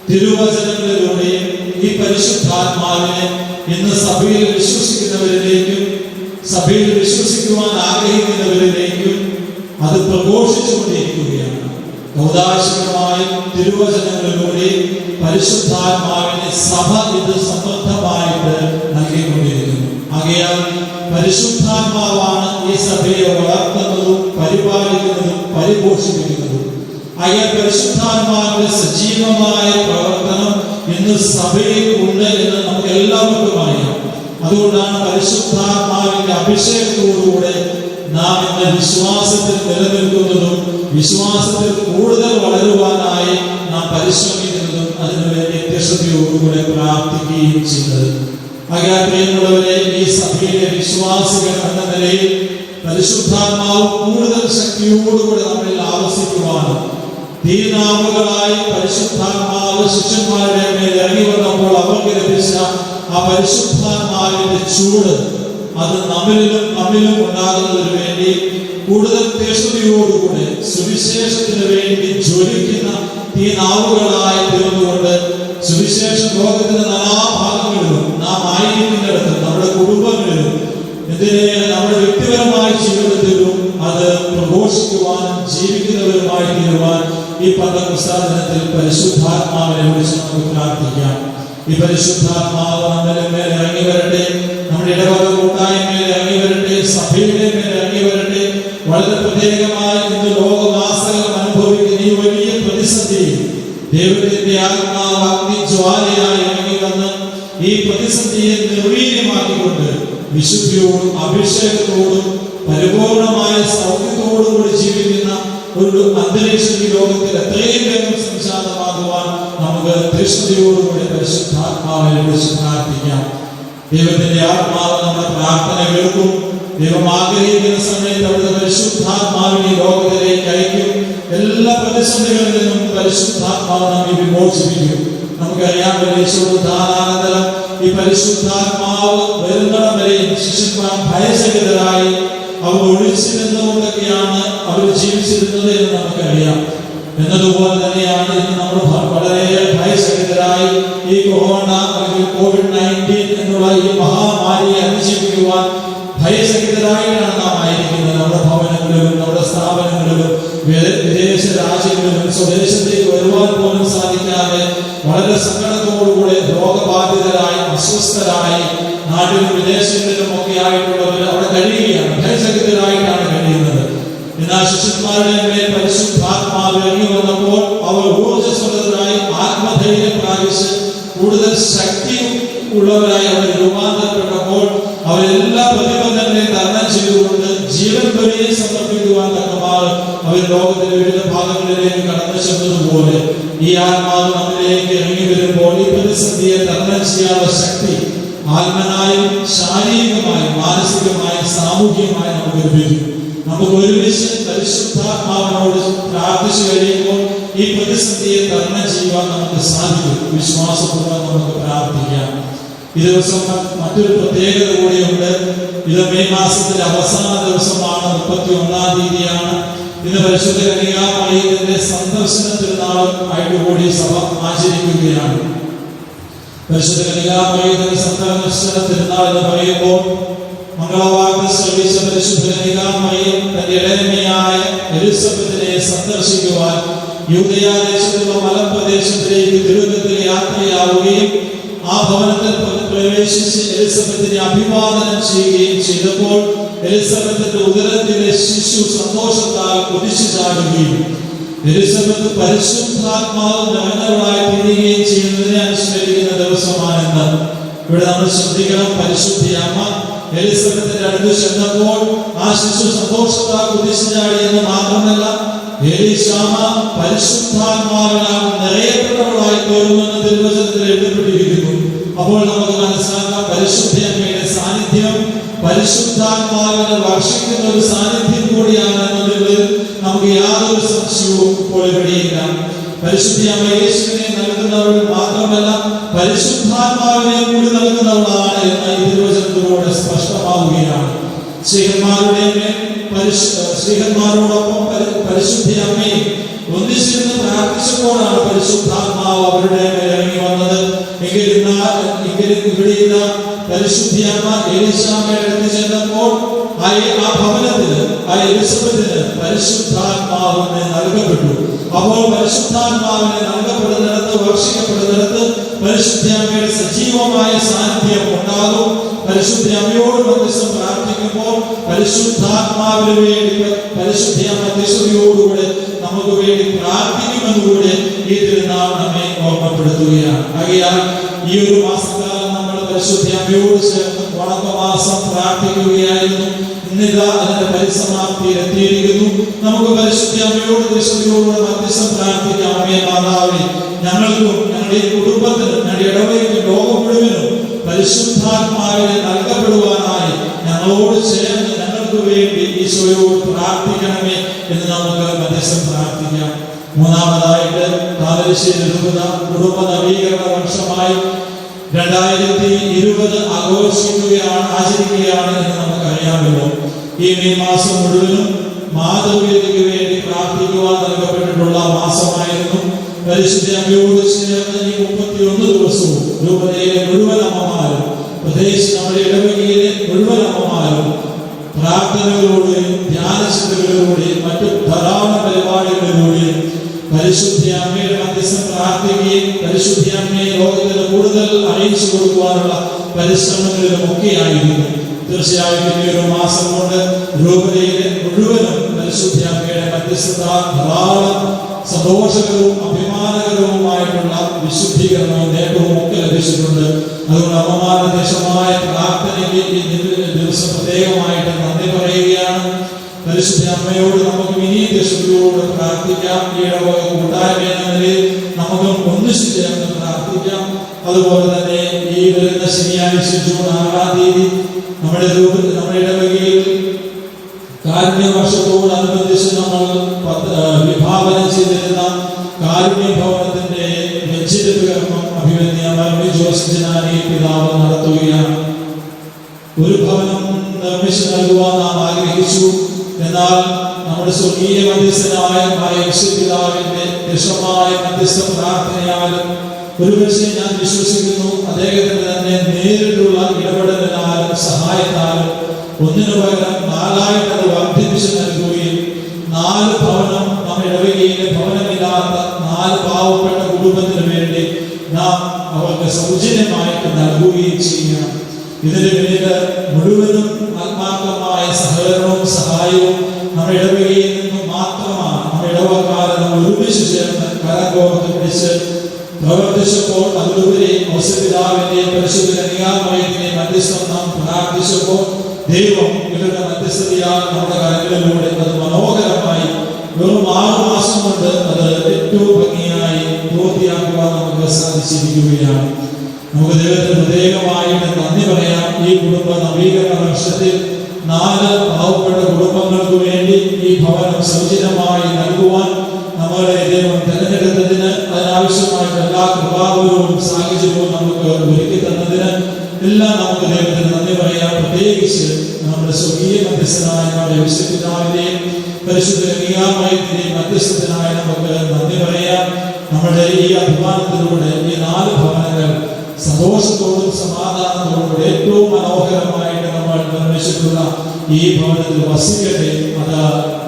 B: തിരുവചനങ്ങളിലൂടെയും ഈ പരിശുദ്ധാത്മാവിനെ ഇന്ന് സഭയിൽ വിശ്വസിക്കുന്നവരിലേക്കും സഭയിൽ വിശ്വസിക്കുവാൻ ആഗ്രഹിക്കുന്നവരിലേക്കും അത് പ്രഘോഷിച്ചുകൊണ്ടിരിക്കുകയാണ്. ഔദാശികമായി തിരുവചനങ്ങളിലൂടെ പരിശുദ്ധാത്മാവിനെ സഭ ഇത് സമൃദ്ധമായിട്ട് നൽകിക്കൊണ്ടിരിക്കുന്നു. ആകയാൽ പരിശുദ്ധാത്മാവാണ് ഈ സഭയെ വളർത്തുന്നതും പരിപാലിക്കുന്നതും പരിപോഷിപ്പിക്കുന്നതും. ആകയാൽ പരിശുദ്ധാത്മാവിന്റെ സജീവമായ പ്രവർത്തനം ഇന്ന് സഭയിൽ ഉണ്ട് എന്ന് നമുക്ക് എല്ലാവർക്കും അറിയാം. അതുകൊണ്ടാണ് പരിശുദ്ധാത്മാവിന്റെ അഭിഷേകത്തോടുകൂടെ നാം ഇന്ന് വിശ്വാസത്തിൽ നിലനിൽക്കുന്നതും വിശ്വാസത്തിൽ കൂടുതൽ വളരുവാനായി നാം പരിശ്രമിക്കുന്നതും അതിനുവേണ്ടി തീക്ഷ്ണതയോടുകൂടെ പ്രാർത്ഥിക്കുകയും ചെയ്യുന്നത്. ആകയാൽ പ്രിയമുള്ളവരെ, ഈ സഭയിലെ വിശ്വാസികൾ എന്ന നിലയിൽ പരിശുദ്ധാത്മാവ് കൂടുതൽ ശക്തിയോടുകൂടെ നമ്മളിൽ ആവസിക്കുവാനും തീനാവുകളായി പരിശുദ്ധാത്മാവ് ശിഷ്യന്മാരുടെ മേൽ ഇറങ്ങി വന്നപ്പോൾ അവർക്ക് ലഭിച്ച ആ പരിശുദ്ധാത്മാവിന്റെ ചൂട് അത് നമ്മിലും ഉണ്ടാകുന്നതിന് വേണ്ടി കൂടുതൽ തീക്ഷ്ണതയോടുകൂടെ സുവിശേഷത്തിന് വേണ്ടി ജ്വലിക്കുന്ന തീനാവുകളായി തീർന്നുകൊണ്ട് സുവിശേഷം ലോകത്തിന്റെ നാനാഭാഗങ്ങളിലും നാം ആയിരിക്കുന്നിടത്തും നമ്മുടെ കുടുംബങ്ങളിലും നമ്മുടെ വ്യക്തിപരമായ ജീവിതത്തിലും അത് പ്രഘോഷിക്കുവാൻ ജീവിക്കുന്നവരുമായി തീരുവാൻ ഈ പന്തക്കുസ്ത ദിനത്തിൽ പരിശുദ്ധാത്മാവിനെ വിളിച്ച് നമുക്ക് പ്രാർത്ഥിക്കാം. ഈ പരിശുദ്ധാത്മാവ് നമ്മുടെ മേൽ ഇറങ്ങി വരട്ടെ, നമ്മുടെ ഇടവക കൂട്ടായ്മയിൽ ഇറങ്ങി വരട്ടെ, സഭയുടെ മേൽ ഇറങ്ങി വരട്ടെ. വളരെ പ്രത്യേകമായി ഇന്ന് ലോകമാസകലം അനുഭവിക്കുന്ന ഈ വലിയ പ്രതിസന്ധി ദൈവത്തിന്റെ ആത്മാവ് അഗ്നിജ്വാലയായി ഇറങ്ങി വന്ന് ഈ പ്രതിസന്ധിയെ നിർവീര്യമാക്കിക്കൊണ്ട് വിശുദ്ധിയോടും അഭിഷേകത്തോടും പരിപൂർണമായ സൗഖ്യത്തോടും കൂടി ജീവിക്കുന്ന ഒരു അന്തരീക്ഷം ഈ ലോകത്തിൽ എത്രയും വേഗം സംജാതമാകുവാൻ നമുക്ക് തീക്ഷ്ണതയോടുകൂടി പരിശുദ്ധാത്മാവിനെ വിളിച്ച് പ്രാർത്ഥിക്കാം. ദൈവത്തിന്റെ ആത്മാവ് നമ്മുടെ പ്രാർത്ഥന കേൾക്കും. ദൈവം ആഗ്രഹിക്കുന്ന സമയത്ത് അവിടുത്തെ പരിശുദ്ധാത്മാവിനെ ലോകത്തിലേക്ക് അയക്കും. എല്ലാ പ്രതിസന്ധികളിൽ നിന്നും പരിശുദ്ധാത്മാവ് നമ്മെ വിമോചിപ്പിക്കും. നമുക്കറിയാം, ധാനാനന്തരം ഈ പരിശുദ്ധാത്മാവ് വരുന്നിടം വരെയും ശിഷ്യന്മാർ ഭയചകിതരായി അവർ ഒളിച്ചു നിന്നുകൊണ്ടൊക്കെയാണ് അവർ ജീവിച്ചിരുന്നത് എന്ന് നമുക്കറിയാം.
A: എന്നതുപോലെ തന്നെയാണ് ഇന്ന് നമ്മൾ വളരെ ഭയസഹിതരായി ഈ കൊറോണ അല്ലെങ്കിൽ COVID-19 എന്നുള്ള ഈ മഹാമാരിയെ അതിജീവിക്കുവാൻ ഭയസഹിതരായിട്ടാണ് നാം ആയിരിക്കുന്നത്. നമ്മുടെ ഭവനങ്ങളിലും നമ്മുടെ സ്ഥാപനങ്ങളിലും വിദേശ രാജ്യങ്ങളിലും സ്വദേശത്തേക്ക് വരുവാൻ പോലും സാധിക്കാതെ വളരെ സങ്കടത്തോടുകൂടെ രോഗബാധിതരായി അസ്വസ്ഥരായി നാട്ടിലും വിദേശങ്ങളിലും ഒക്കെ ആയിട്ടുള്ളവർ അവിടെ കഴിയുകയാണ്, ഭയസഹിതരായിട്ടാണ് കഴിയുന്നത്. എന്നാൽ ശിഷ്യന്മാരുടെ മേൽ പരിശുദ്ധാത്മാവ് ഇറങ്ങി വന്നപ്പോൾ അവർ ഊർജ്ജസ്വലരായി ആത്മധൈര്യം പ്രാപിച്ച് കൂടുതൽ ശക്തി ഉള്ളവരായി അവർ രൂപാന്തരപ്പെട്ടപ്പോൾ അവരെല്ലാ പ്രതിബന്ധങ്ങളെയും തരണം ചെയ്തുകൊണ്ട് ജീവൻ ബലിയെ സമർപ്പിക്കുവാൻ തക്കമാണ് അവർ ലോകത്തിന്റെ വിവിധ ഭാഗങ്ങളിലേക്ക് കടന്നു ചെന്നതുപോലെ ഈ ആത്മാവ് നമ്മിലേക്ക് ഇറങ്ങി വരുമ്പോൾ ഈ പ്രതിസന്ധിയെ തരണം ചെയ്യാനുള്ള ശക്തി ആത്മനായും ശാരീരികമായും മാനസികമായും സാമൂഹികമായും നമുക്ക് ലഭിക്കും. നമുക്ക് ഒരുമിച്ച് പരിശുദ്ധാത്മാവിനോട് പ്രാർത്ഥിച്ചു കഴിയുമ്പോൾ ഈ പ്രതിസന്ധിയെ തരണം ചെയ്യുവാൻ നമുക്ക് സാധിക്കും. വിശ്വാസപൂർവ്വം നമുക്ക് പ്രാർത്ഥിക്കാം. ഈ ദിവസം മറ്റൊരു പ്രത്യേകത കൂടിയുണ്ട്. ഇത് മെയ് മാസത്തിന്റെ അവസാന ദിവസമാണ്, 31-ാം തീയതിയാണ്. ഇന്ന് പരിശുദ്ധ കന്യകാമറിയത്തിന്റെ സന്ദർശന തിരുനാളും ആയിട്ട് കൂടി സഭ ആചരിക്കുകയാണ്. പരിശുദ്ധ കന്യകാമറിയത്തിന്റെ സന്ദർശന തിരുനാൾ എന്ന് പറയുമ്പോൾ മംഗളവാർത്ത ശ്രവിച്ച പരിശുദ്ധ കന്യകാമറിയം തന്റെ ഇളയമ്മയായ എലിസബത്തിനെ സന്ദർശിക്കുവാൻ യൂദയാ ദേശത്തുള്ള മലമ്പ്രദേശത്തിലേക്ക് തിരുവനന്തപുരത്തിൽ യാത്രയാവുകയും ആ ഭവനത്തിൽ പ്രവേശിച്ച് എലിസബത്തിനെ അഭിവാദനം ചെയ്യുകയും ചെയ്തപ്പോൾ എലിസബത്തിന്റെ ഉദരത്തിലെ ശിശു സന്തോഷത്താൽ കുതിച്ചു ചാടുകയും എലിസബത്ത് പരിശുദ്ധാത്മാവ് നിറഞ്ഞവളായി തീരുകയും ചെയ്യുന്നതിനെ അനുസ്മരിക്കുന്ന ദിവസമാണെന്ന് ഇവിടെ നമ്മൾ ശ്രദ്ധിക്കണം. പരിശുദ്ധി അമ്മ എലിസബത്തിന്റെ അടുത്ത് ചെന്നപ്പോൾ ആ ശിശു സന്തോഷത്താൽ കുതിച്ചു ചാടിയെന്ന് മാത്രമല്ല എലീശാമ പരിശുദ്ധാത്മാവിനാൽ നിറയപ്പെട്ടവളായി തീർന്നുവെന്ന് തിരുവചനത്തിൽ എഴുതപ്പെട്ടിരിക്കുന്നു. അപ്പോൾ നമുക്ക് മനസ്സിലാക്കാം പരിശുദ്ധ അമ്മയുടെ സാന്നിധ്യം പരിശുദ്ധാത്മാവിനെ വർഷിക്കുന്ന ഒരു സാന്നിധ്യം കൂടിയാണ് എന്നതിൽ നമുക്ക് യാതൊരു സംശയവും ഇപ്പോൾ ഇവിടെയില്ല. പരിശുദ്ധ അമ്മ യേശുവിനെ നൽകുന്നവൾ മാത്രമല്ല പരിശുദ്ധാത്മാവിനെ കൂടി നൽകുന്നവളാണ് എന്ന ഈ തിരുവചനത്തിലൂടെ സ്പഷ്ടമാവുകയാണ്. സ്ത്രീഹന്മാരോടൊപ്പം പരിശുദ്ധ അമ്മയും ഒന്നിച്ചിരുന്ന് പ്രാർത്ഥിച്ചപ്പോഴാണ് പരിശുദ്ധാത്മാവ് അവരുടെ മേൽ ഇറങ്ങി വന്നത്. എങ്കിലും ഇവിടെ പരിശുദ്ധ അമ്മ എലീശാമയുടെ അടുത്ത് ചെന്നപ്പോൾ ആ ഭവനത്തിന് ആ എലിസബത്തിന് പരിശുദ്ധാത്മാവിനെ നൽകപ്പെട്ടു. അപ്പോൾ പരിശുദ്ധാത്മാവിനെ നൽകപ്പെടുന്നിടത്ത് വർഷിക്കപ്പെടുന്നിടത്ത് പരിശുദ്ധ അമ്മയുടെ സജീവമായ സാന്നിധ്യം ഉണ്ടാകും. പരിശുദ്ധ അമ്മയോട് മധ്യസ്ഥം പ്രാർത്ഥിക്കുമ്പോൾ പരിശുദ്ധാത്മാവിന് വേണ്ടി പരിശുദ്ധ മധ്യസ്ഥതയോടുകൂടെ നമുക്ക് വേണ്ടി പ്രാർത്ഥിക്കുമെന്നുകൂടെ ഈ തിരുനാൾ നമ്മെ ഓർമ്മപ്പെടുത്തുകയാണ്. ആകയാൽ ഈ ഒരു മാസക്കാലം നമ്മൾ പരിശുദ്ധ അമ്മയോട് ചേർന്ന് വണക്കമാസം പ്രാർത്ഥിക്കുകയായിരുന്നു. ഇന്നിതാ അതിന്റെ പരിസമാപ്തിയിൽ എത്തിയിരിക്കുന്നു. നമുക്ക് പരിശുദ്ധ അമ്മയോട് ദൃശ്യതയോടുകൂടെ മധ്യസ്ഥം പ്രാർത്ഥിക്കാം. അമ്മേ മാതാവേ, ഞങ്ങൾക്കും ഞങ്ങളുടെ ഈ കുടുംബത്തിനും ഞങ്ങളുടെ ഇടവകയ്ക്കും ലോകം മുഴുവനും പരിശുദ്ധാത്മാവിനെ നൽകപ്പെടുവാനായി ഞങ്ങളോട് ചേർന്ന് ഞങ്ങൾക്ക് വേണ്ടി ഈശോയോട് പ്രാർത്ഥിക്കണമേ എന്ന് നമുക്ക് മധ്യസ്ഥം പ്രാർത്ഥിക്കാം. മൂന്നാമതായിട്ട് താമരശ്ശേരി രൂപത കുടുംബ നവീകരണ വർഷമായി 2020 ആചരിക്കുകയാണ് എന്ന് നമുക്കറിയാമല്ലോ. ഈ മെയ് മാസം മുഴുവനും മാതൃവേദിക്ക് വേണ്ടി പ്രാർത്ഥിക്കുവാൻ നൽകപ്പെട്ടിട്ടുള്ള മാസമായിരുന്നു. പരിശുദ്ധ അമ്മയോട് ചേർന്ന് ഈ 31 ദിവസവും രൂപതയിലെ മുഴുവൻ അമ്മമാരും പ്രത്യേകിച്ച് നമ്മുടെ ഇടവകയിലെ മുഴുവൻ അമ്മമാരും പ്രാർത്ഥനകളിലൂടെയും ധ്യാനചിന്തകളിലൂടെയും മറ്റു ധാരാളം പരിപാടികളിലൂടെയും പരിശുദ്ധ അമ്മയുടെ മധ്യസ്ഥം പ്രാർത്ഥിക്കുകയും പരിശുദ്ധ അമ്മയെ ലോകത്തിന് കൂടുതൽ അറിയിച്ചു കൊടുക്കുവാനുള്ള പരിശ്രമങ്ങളിലും ഒക്കെയായിരുന്നു. തീർച്ചയായും ഈ ഒരു മാസം കൊണ്ട് രൂപതയിലെ മുഴുവനും പരിശുദ്ധ അമ്മയുടെ മധ്യസ്ഥത ധാരാളം സന്തോഷകരവും അഭിമാനകരവുമായിട്ടുള്ള വിശുദ്ധീകരണവും നേട്ടവും ഒക്കെ ലഭിച്ചിട്ടുണ്ട്. അതുകൊണ്ട് അമ്മമാരുടെ ദേശമായ പ്രാർത്ഥനയ്ക്ക് ഈ ദിവസം പ്രത്യേകമായിട്ട് നന്ദി പറയുകയാണ്. പരിശുദ്ധ അമ്മയോട് നമുക്ക് ഇനിയും ദേശത്തോട് പ്രാർത്ഥിക്കാം. ഈ ഇടവക കൂട്ടായ്മ എന്ന നിലയിൽ നമുക്ക് ഒന്നിച്ചു ചേർന്ന് പ്രാർത്ഥിക്കാം. അതുപോലെ തന്നെ ഈ വരുന്ന ശനിയാഴ്ച ജൂൺ 6-ാം തീയതി നമ്മുടെ ഇടവകയിൽ കാരുണ്യ വർഷത്തോടനുബന്ധിച്ച് നമ്മൾ വിഭാവനം ചെയ്തിരുന്ന കാരുണ്യ ഭവനത്തിന്റെ വെഞ്ചരിപ്പ് കർമ്മം അഭിമന്യ ജോസ് ജനാനി പിതാവ് നടത്തുകയാണ്. ഒരു ഭവനം നിർമ്മിച്ചു നൽകുവാൻ നാം ആഗ്രഹിച്ചു. എന്നാൽ നമ്മുടെ സ്വർഗീയ മധ്യസ്ഥനായ യേശുപിതാവിന്റെ വിഷമായ മധ്യസ്ഥ പ്രാർത്ഥനയാലും ഒരുപക്ഷെ ഞാൻ വിശ്വസിക്കുന്നു അദ്ദേഹത്തിന് തന്നെ നേരിട്ടുള്ള ഇടപെടലിനാലും സഹായത്താലും ഒന്നിനു പകരം 4 അത് വർദ്ധിപ്പിച്ചു നൽകുകയും 4 ഭവനം നമ്മുടെ ഇടവകയിലെ ഭവനമില്ലാത്ത 4 പാവപ്പെട്ട കുടുംബത്തിന് വേണ്ടി നാം അവർക്ക് സൗജന്യമായിട്ട് നൽകുകയും ചെയ്യണം. ഇതിന് പിന്നിൽ മുഴുവനും ആത്മാർത്ഥമായ സഹകരണവും സഹായവും നമ്മുടെ ഇടവകയിൽ നിന്നും മാത്രമാണ്. നമ്മുടെ ഇടവക്കാരെ നമ്മൾ ഒരുമിച്ച് ചേർന്ന് കരകോർത്ത് പിടിച്ച് പ്രവർത്തിച്ചപ്പോൾ, അതിലുപരി ഔസപിതാവിന്റെയും പരിശുദ്ധ കന്യകാമറിയത്തിന്റെയും മധ്യസ്ഥം നാം പ്രാർത്ഥിച്ചപ്പോൾ ദൈവം ഇവരുടെ മധ്യസ്ഥതയാൽ നമ്മുടെ കരങ്ങളിലൂടെ അത് മനോഹരമായി വെറും 6 മാസം കൊണ്ട് അത് ഏറ്റവും ഭംഗിയായി പൂർത്തിയാക്കുവാൻ നമുക്ക് സാധിച്ചിരിക്കുകയാണ്. നമുക്ക് ദൈവത്തിന് പ്രത്യേകമായിട്ട് നന്ദി പറയാം. ഈ കുടുംബ നവീകരണ വർഷത്തിൽ 4 പാവപ്പെട്ട കുടുംബങ്ങൾക്ക് വേണ്ടി ഈ ഭവനം സൗജന്യമായി നൽകുവാൻ നമ്മളെ ദൈവം തിരഞ്ഞെടുത്തതിന്, അതിനാവശ്യമായിട്ട് എല്ലാ കൃപാവരവും സാഹചര്യവും നമുക്ക് ഒരുക്കി തന്നതിന് എല്ലാം നമുക്ക് ദൈവത്തിന് നന്ദി പറയാം. പ്രത്യേകിച്ച് നമ്മുടെ സ്വർഗീയ മധ്യസ്ഥനായ നമ്മുടെ യേശുപിതാവിന്റെയും പരിശുദ്ധ കന്യകാമറിയത്തിന്റെയും മധ്യസ്ഥനായ നമുക്ക് നന്ദി പറയാം. നമ്മുടെ ഈ അഭിമാനത്തിലൂടെ ഈ 4 ഭവനങ്ങൾ സന്തോഷത്തോടും സമാധാനത്തോടും ഏറ്റവും മനോഹരമായിട്ട് നമ്മൾ നിർമ്മിച്ചിട്ടുള്ള ഈ ഭവനത്തിൽ വസിക്കട്ടെ. അത്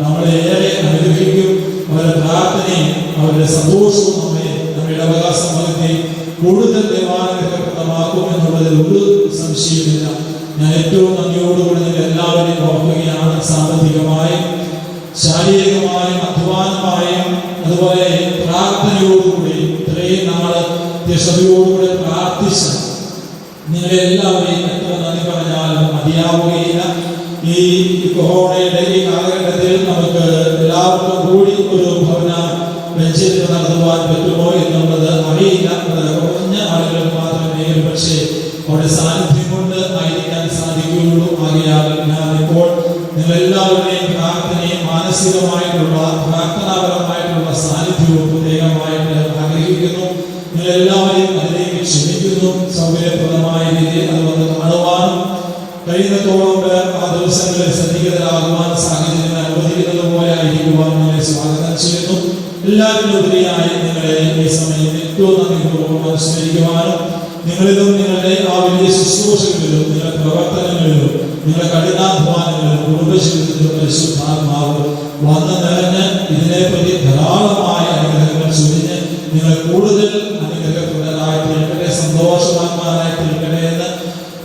A: നമ്മളെ ഏറെ അനുഗ്രഹിക്കും. അവരുടെ പ്രാർത്ഥനയും അവരുടെ സന്തോഷവും നമ്മുടെ ഇടവക സമൂഹത്തെ കൂടുതൽ ദൈവാനുഗ്രഹപ്രദമാക്കും എന്നുള്ളതിൽ ഒരു സംശയമില്ല. ഞാൻ ഏറ്റവും നന്ദിയോടുകൂടി നിങ്ങൾ എല്ലാവരെയും ഓർക്കുകയാണ്. സാമ്പത്തികമായും ശാരീരികമായും അധ്വാനമായും അതുപോലെ പ്രാർത്ഥനയോടുകൂടി ഇത്രയും നാള് ക്ഷമയോടുകൂടി പ്രാർത്ഥിച്ച നിങ്ങളെ എല്ലാവരെയും എത്ര നന്ദി പറഞ്ഞാലും മതിയാവുകയില്ല. ഈ കൊറോണയുടെ ഈ കാലഘട്ടത്തിൽ നമുക്ക് എല്ലാവർക്കും കൂടി ഒരു ഭവന വെഞ്ചരിപ്പ് നടത്തുവാൻ പറ്റുമോ എന്നുള്ളത് അറിയില്ല. കുറഞ്ഞ ആളുകൾക്ക് മാത്രമേ പക്ഷേ അവിടെ സാന്നിധ്യം കൊണ്ട് ആയിരിക്കാൻ സാധിക്കുകയുള്ളൂ. ആകയാൽ ഞാൻ ഇപ്പോൾ നിങ്ങളെല്ലാവരുടെയും പ്രാർത്ഥനയും മാനസികമായിട്ടുള്ള പ്രാർത്ഥനാപരമായിട്ടുള്ള സാന്നിധ്യവും പ്രത്യേകമായിട്ട് ആഗ്രഹിക്കുന്നു. നിങ്ങളെല്ലാവരെയും അതിലേക്ക് ക്ഷണിക്കുന്നു. സൗകര്യപ്രദമായ രീതിയിൽ അത് വന്ന് കാണുവാനും കഴിയുന്നതോളം ആ ദിവസങ്ങളിൽ സന്നിഹിതരാകുവാൻ സാഹചര്യം അനുവദിക്കുന്നത് പോലെ ആയിരിക്കുവാൻ നിങ്ങളെ സ്വാഗതം ചെയ്യുന്നു. എല്ലാവരിലുപരിയായി നിങ്ങളെ ഈ സമയം ഏറ്റവും നന്ദിപൂർവ്വം അനുസ്മരിക്കുവാനും നിങ്ങളിലും നിങ്ങളുടെ ആ വലിയ ശുശ്രൂഷകളിലും നിങ്ങളുടെ പ്രവർത്തനങ്ങളിലും നിങ്ങളുടെ കഠിനാധ്വാനങ്ങളിലും കുടുംബജീവിതത്തിലും പരിശുദ്ധാത്മാവ് വന്ന് നിറഞ്ഞ് ഇതിനെപ്പറ്റി ധാരാളമായ അനുഗ്രഹങ്ങൾ ചൊരിഞ്ഞ് നിങ്ങൾ കൂടുതൽ അനുഗ്രഹപ്രദരായി തീർക്കട്ടെ, സന്തോഷവാന്മാരായി തീർക്കട്ടെ എന്ന്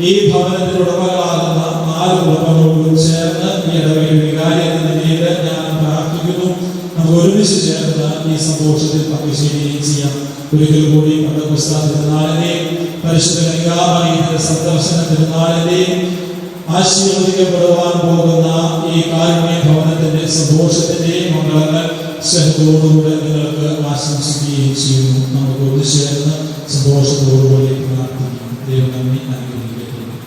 A: ഈ ഭവനത്തിൽ ഉടമകളാകുന്ന 4 കുടുംബങ്ങളോടും ചേർന്ന് ഈ ഇടവകയിൽ വികാരി എന്ന നിലയിൽ ഞാൻ പ്രാർത്ഥിക്കുന്നു. നമുക്ക് ഒരുമിച്ച് ചേർന്ന് ഈ സന്തോഷത്തിൽ പങ്കുചേരുകയും ചെയ്യാം. ഒരിക്കൽ കൂടി പന്തക്കോസ്താ തിരുനാളിന്റെയും പരിശുദ്ധ കന്യകാമറിയത്തിന്റെ സന്ദർശന തിരുനാളിന്റെയും ആശീർവദിക്കപ്പെടുവാൻ പോകുന്ന ഈ കാരുണ്യ ഭവനത്തിന്റെ സന്തോഷത്തിന്റെയും മംഗളങ്ങൾ സ്നേഹത്തോടുകൂടെ നിങ്ങൾക്ക് ആശംസിക്കുകയും ചെയ്യുന്നു. നമുക്ക് ഒന്ന് ചേർന്ന് സന്തോഷത്തോടുകൂടി പ്രാർത്ഥിക്കാം. ദൈവം നമ്മെ അനുഗ്രഹിക്കട്ടെ.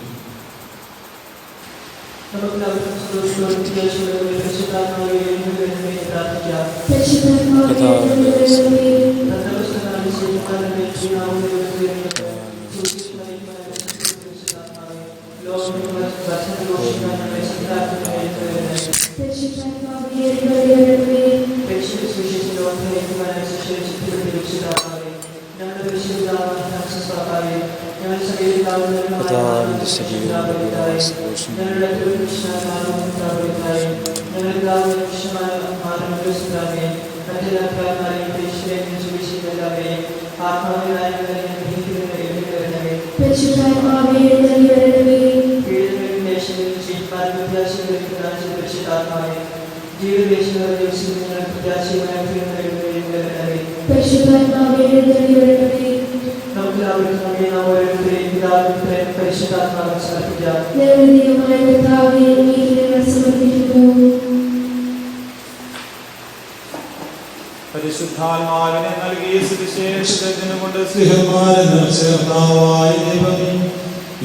B: പരിശുദ്ധാത്മാവിനെ നൽകിയ സുവിശേഷത്തിനു കൊണ്ട് സ്നേഹന്മാരെന്ന് ചേർന്നാവായ ദൈവമേ,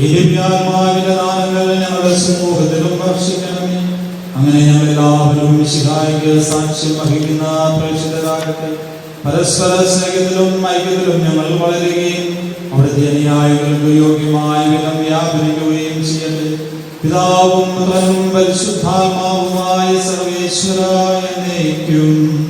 B: ഈ ദിവ്യാത്മാവിന്റെ ദാനങ്ങൾ ഞങ്ങളുടെ സമൂഹത്തിലും വർഷിക്കണമേ. അങ്ങനെ ഞങ്ങൾ എല്ലാവരും മിശിഹായിക്ക് സാക്ഷ്യം വഹിക്കുന്ന പ്രേക്ഷിതരാകട്ടെ. പരസ്പര സ്നേഹത്തിലും ഐക്യത്തിലും ഞങ്ങൾ വളരുകയും അവിടുത്തെ അനുയായികൾക്ക് യോഗ്യമായ വിധം വ്യാപരിക്കുകയും ചെയ്യട്ടെ. പിതാവും പുത്രനും പരിശുദ്ധാത്മാവുമായ സർവ്വേശ്വരൻ ഈശ്വരായ എന്നേക്കും.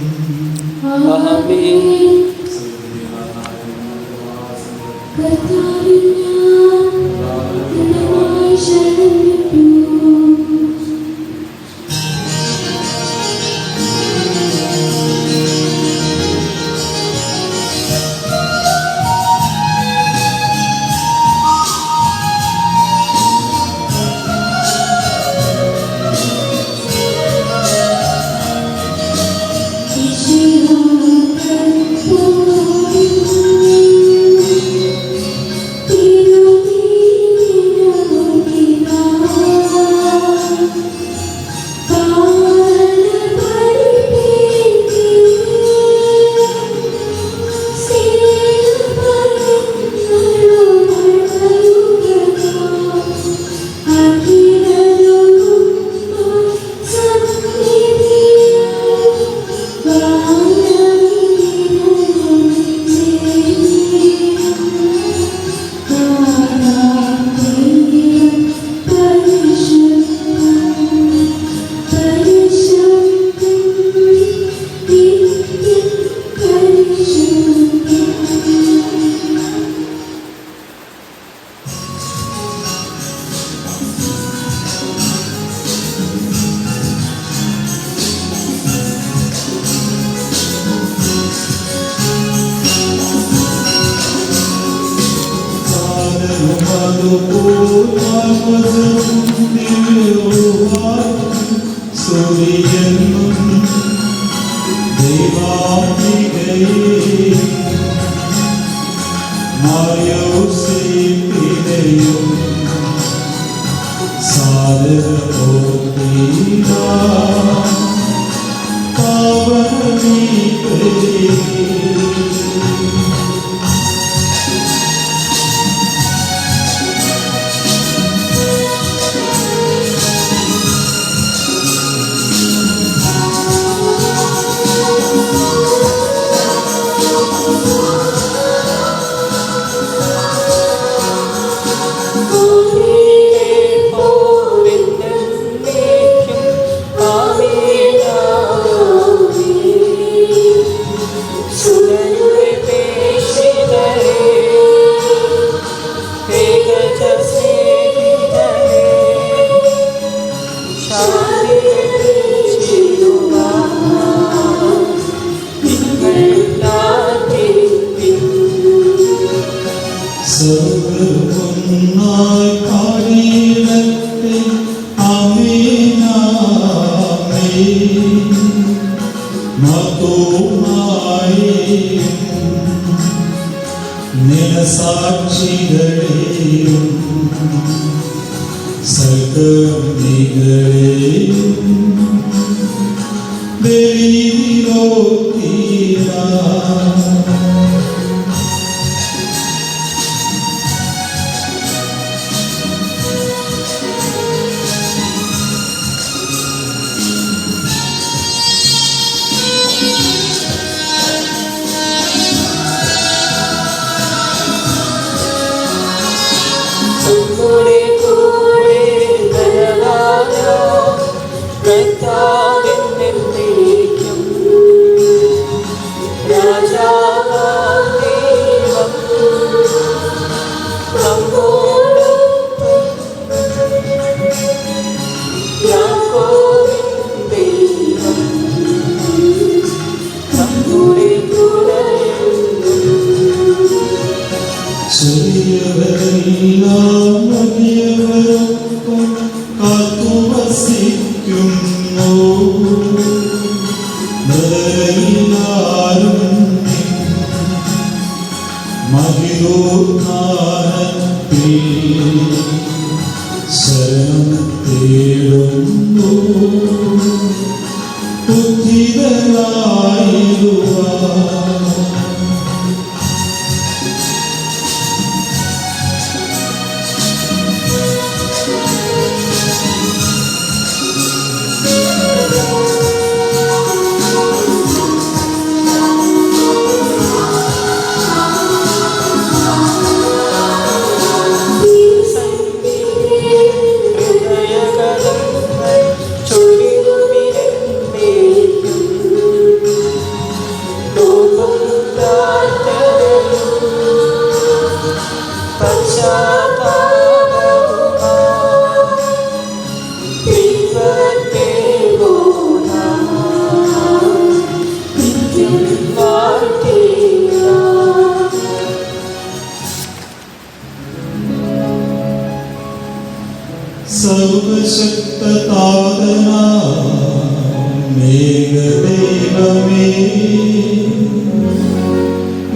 B: സർവശക്തതാതനാമേകദൈവമേ,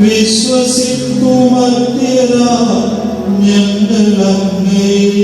B: വിശ്വസിക്കുമർത്യരാ ഞങ്ങളങ്ങയിൽ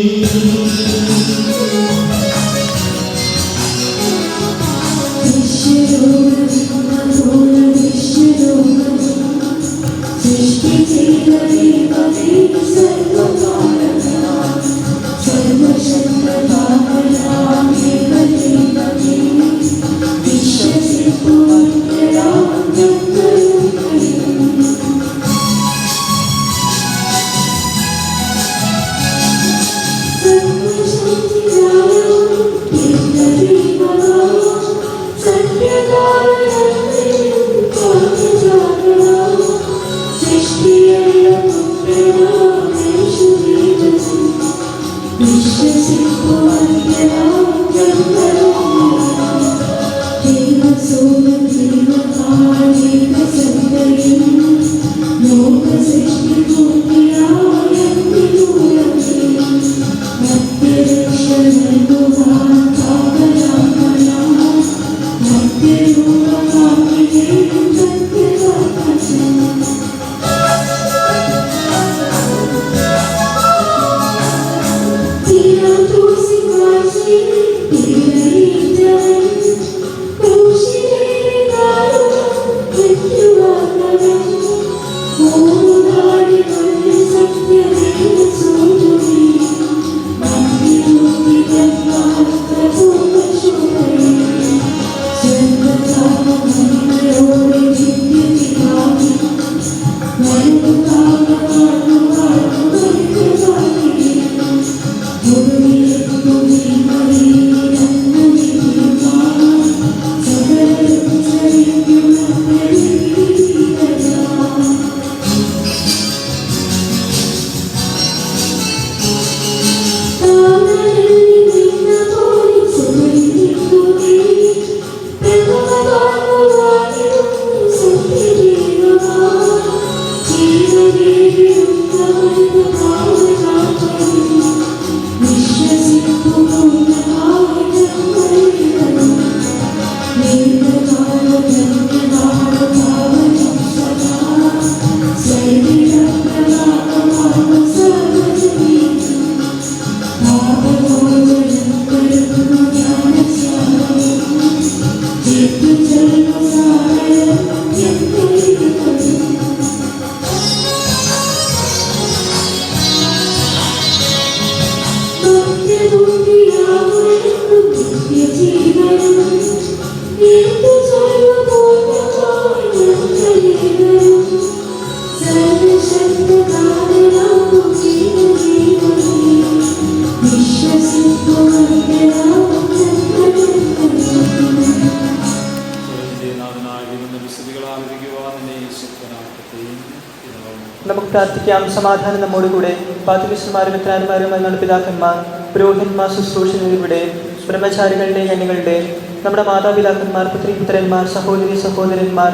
C: നമുക്ക് പ്രാർത്ഥിക്കാം. സമാധാനം നമ്മോടുകൂടെ. പാതികൃഷ്ണന്മാരും മിത്രാന്മാരും എന്നുള്ള പിതാക്കന്മാർ, പുരോഹിതന്മാർ, ശുശ്രൂഷകരുടെ, ബ്രഹ്മചാരികളുടെ, കന്യകളുടെ, നമ്മുടെ മാതാപിതാക്കന്മാർ, പുത്രീപുത്രന്മാർ, സഹോദരി സഹോദരന്മാർ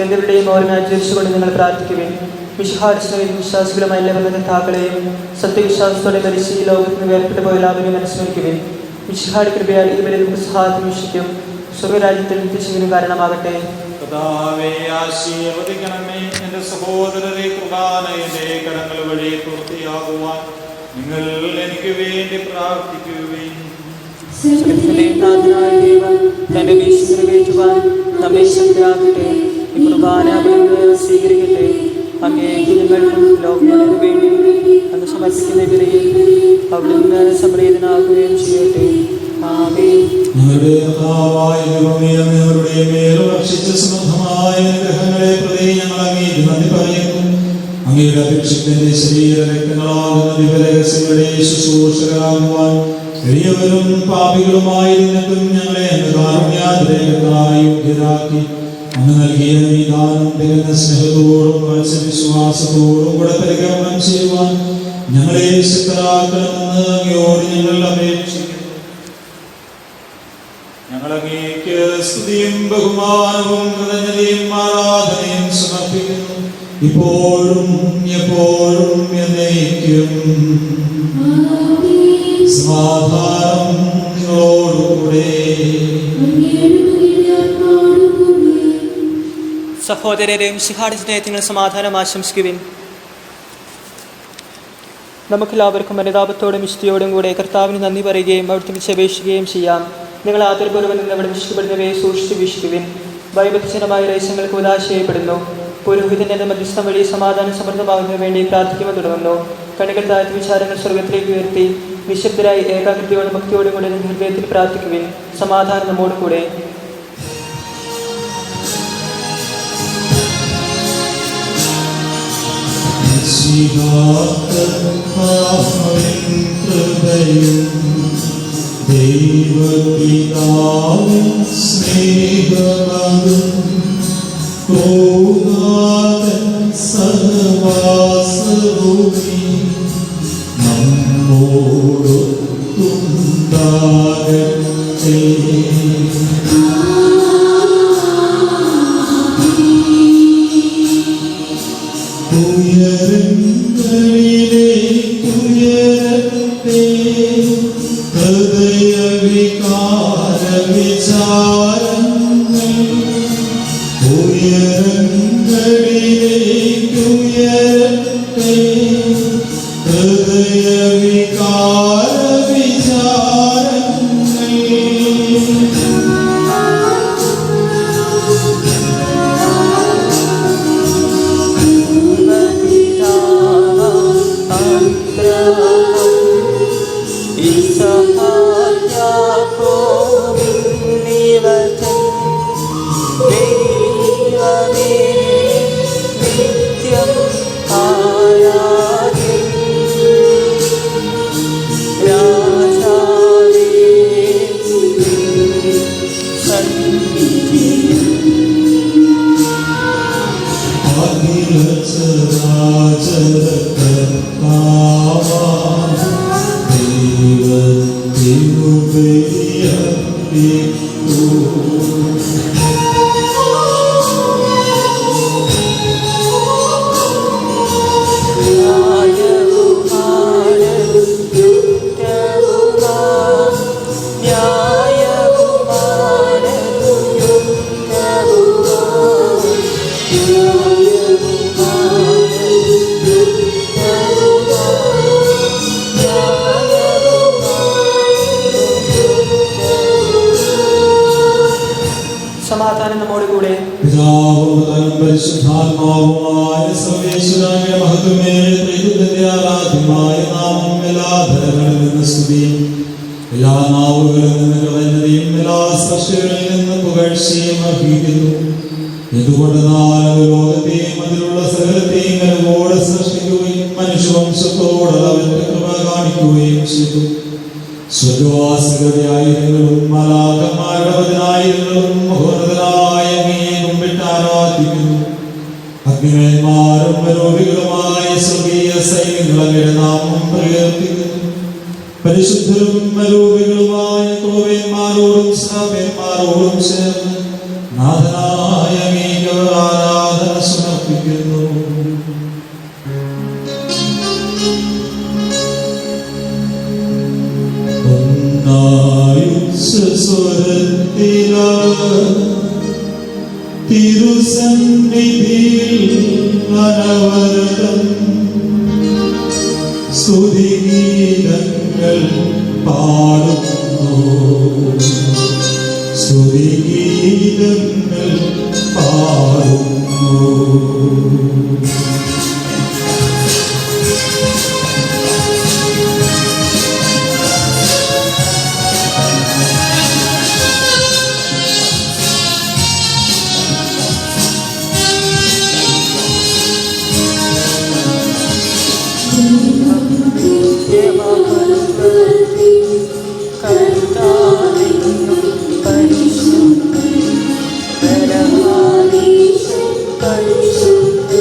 C: എന്നിവരുടെയും ഓർമ്മ ആചരിച്ചുകൊണ്ട് നിങ്ങൾ പ്രാർത്ഥിക്കുവിൻ. വിശ്വാസവും വിശ്വാസികളുമായ എല്ലാ ബന്ധത്താക്കളെയും സത്യവിശ്വാസത്തോടെ മരിച്ച് ഈ ലോകത്ത് നിന്ന് വേർപെട്ടു പോയ എല്ലാവരെയും അനുസ്മരിക്കുവിൻ. വിശ്വാസ കൃപയാൽ ഇവരെ നമുക്ക് സഹായിക്കും സ്വർഗരാജ്യത്തിൽ നിത്യജീവനും കാരണമാകട്ടെ.
B: കർത്താവേ, ആശീർവദിക്കണമേ. എൻ്റെ സഹോദരരെ, കുർബാനയുടെ കടങ്ങൾ വഴി പൂർത്തിയാകുവാൻ നിങ്ങൾ എനിക്ക് വേണ്ടി പ്രാർത്ഥിക്കുവിൻ.
C: തന്റെ വീഴ്ച നിറവേറ്റുവാൻ നമ്മെ ശക്തരാകട്ടെ. ഈ കുർബാന സ്വീകരിക്കട്ടെ. അങ്ങേ കുഞ്ഞുങ്ങൾക്കും ലോകങ്ങൾക്ക് വേണ്ടി അങ്ങ് സമർപ്പിക്കുന്ന വിലയിൽ അവിടുന്ന് സംപ്രീതനാകുകയും ചെയ്യട്ടെ. ആമേൻ.
B: ഞങ്ങളുടെ കർത്താവായ ദൈവമേ, അങ്ങയുടെ മേൽ വർഷിച്ച സമൃദ്ധമായ അനുഗ്രഹങ്ങളെ പ്രതി ഞങ്ങൾ അങ്ങേക്ക് നന്ദി പറയുന്നു. അങ്ങയുടെ അഭിഷിക്തന്റെ ശരീര രക്തങ്ങളാകുന്ന ദിവരഹസ്യങ്ങളുടെ ശുശ്രൂഷകരാകുവാൻ എളിയവരും പാപികളുമായിരുന്നിട്ടും ഞങ്ങളെ അങ്ങ് കാരുണ്യാതിരേകങ്ങളായി യോഗ്യരാക്കി. അങ്ങ് നൽകിയ ഈ ദാനം തികഞ്ഞ സ്നേഹത്തോടും വിശ്വാസത്തോടും കൂടെ പരികർമ്മം ചെയ്യുവാൻ ഞങ്ങളെ ശക്തരാക്കണമെന്ന് അങ്ങയോട് ഞങ്ങൾ അപേക്ഷിക്കുന്നു. ഞങ്ങൾ അങ്ങേക്ക് സ്തുതിയും ബഹുമാനവും കൃതജ്ഞതയും ആരാധനയും സമർപ്പിക്കുന്നു, ഇപ്പോഴും എപ്പോഴും എന്നേക്കും. സമാധാനം നിങ്ങളോടുകൂടെ.
C: സഹോദരരെയും ശിഹാടി സ്നേഹത്തിന് സമാധാനം ആശംസിക്കുവിൻ. നമുക്കെല്ലാവർക്കും അനുതാപത്തോടും ഇഷ്ടയോടും കൂടെ കർത്താവിന് നന്ദി പറയുകയും അവിടുത്തെ വിളിച്ചപേക്ഷിക്കുകയും ചെയ്യാം. നിങ്ങൾ ആദരപൂർവ്വം നിന്നവിടെ വിശിക്കപ്പെടുന്നവയെ സൂക്ഷിച്ച് വീക്ഷിക്കുവിൻ. വൈവിധ്യജനമായ രഹസ്യങ്ങൾക്ക് ഉദാശ ചെയ്യപ്പെടുന്നു. പുരോഹിതന്റെ മധ്യസ്ഥം വഴി സമാധാനം സമൃദ്ധമാകുന്നതിന് വേണ്ടി പ്രാർത്ഥിക്കുവാൻ തുടങ്ങുന്നു. കണികൾ താഴ്ത്തി വിചാരങ്ങൾ സ്വർഗത്തിലേക്ക് ഉയർത്തി നിശബ്ദരായി ഏകാഗ്രതയോടും ഭക്തിയോടും കൂടെ ഹൃദയത്തിൽ പ്രാർത്ഥിക്കുവിൻ. സമാധാനം നമ്മോട് കൂടെ.
B: ദൈവപിതാവിൻ സ്നേഹമതും സഹവാസഭൂമി നമ്മോടൊത്തുണ്ടാകട്ടെ. ഉയരങ്ങളിലേക്കുയരട്ടെ ഹൃദയവികാര വിചാരങ്ങൾ. ഉയരങ്ങളിലേക്കുയരട്ടെ ഹൃദയവികാര വിചാരങ്ങൾ.
C: സമാധാനം നമ്മോടുകൂടെ.
B: പിതാവും പരിശുദ്ധാത്മാവുമായ സർവേശ്വരന്റെ മഹത്വമേറിയ ത്രിത്വത്തിന്റെ ആരാധ്യമായ നാമം എല്ലാ ധരങ്ങളിൽ നിന്ന് സ്തുതിയും എല്ലാ നാവുകളിൽ നിന്ന് കൃതജ്ഞതയും എല്ലാ സൃഷ്ടികളിൽ നിന്ന് പുകഴ്ചയും അർഹിക്കുന്നു. എന്തുകൊണ്ട് ലോകത്തെയും അതിലുള്ള സകലത്തെയും കരുവോടെ സൃഷ്ടിക്കുകയും മനുഷ്യവംശത്തോട് അവന്റെ കൃപ കാണിക്കുകയും ചെയ്തു. സ്വർഗവാസികളുടെ ആയിരങ്ങളും മലാഖമാരുടെ പതിനായിരങ്ങളും മഹോന്നതനായ അങ്ങയെ മുമ്പിട്ട് ആരാധിക്കുന്നു. അഗ്നിമയന്മാരും മനോവികളുമായ സ്വർഗീയ സൈന്യങ്ങൾ അങ്ങയുടെ നാമം പ്രകീർത്തിക്കുന്നു. പരിശുദ്ധരും മനോവികളുമായ ക്രോവേന്മാരോടും ശ്രാവ്യന്മാരോടും ചേർന്ന് നാഥനായ അങ്ങേക്ക് ആരാധന സമർപ്പിക്കുന്നു. തിരുസന്നിധിയിൽ അനവരതം സ്തുതിഗീതങ്ങൾ പാടുന്നു. സ്തുതിഗീതങ്ങൾ പാടുന്നു.
C: പരിശുദ്ധ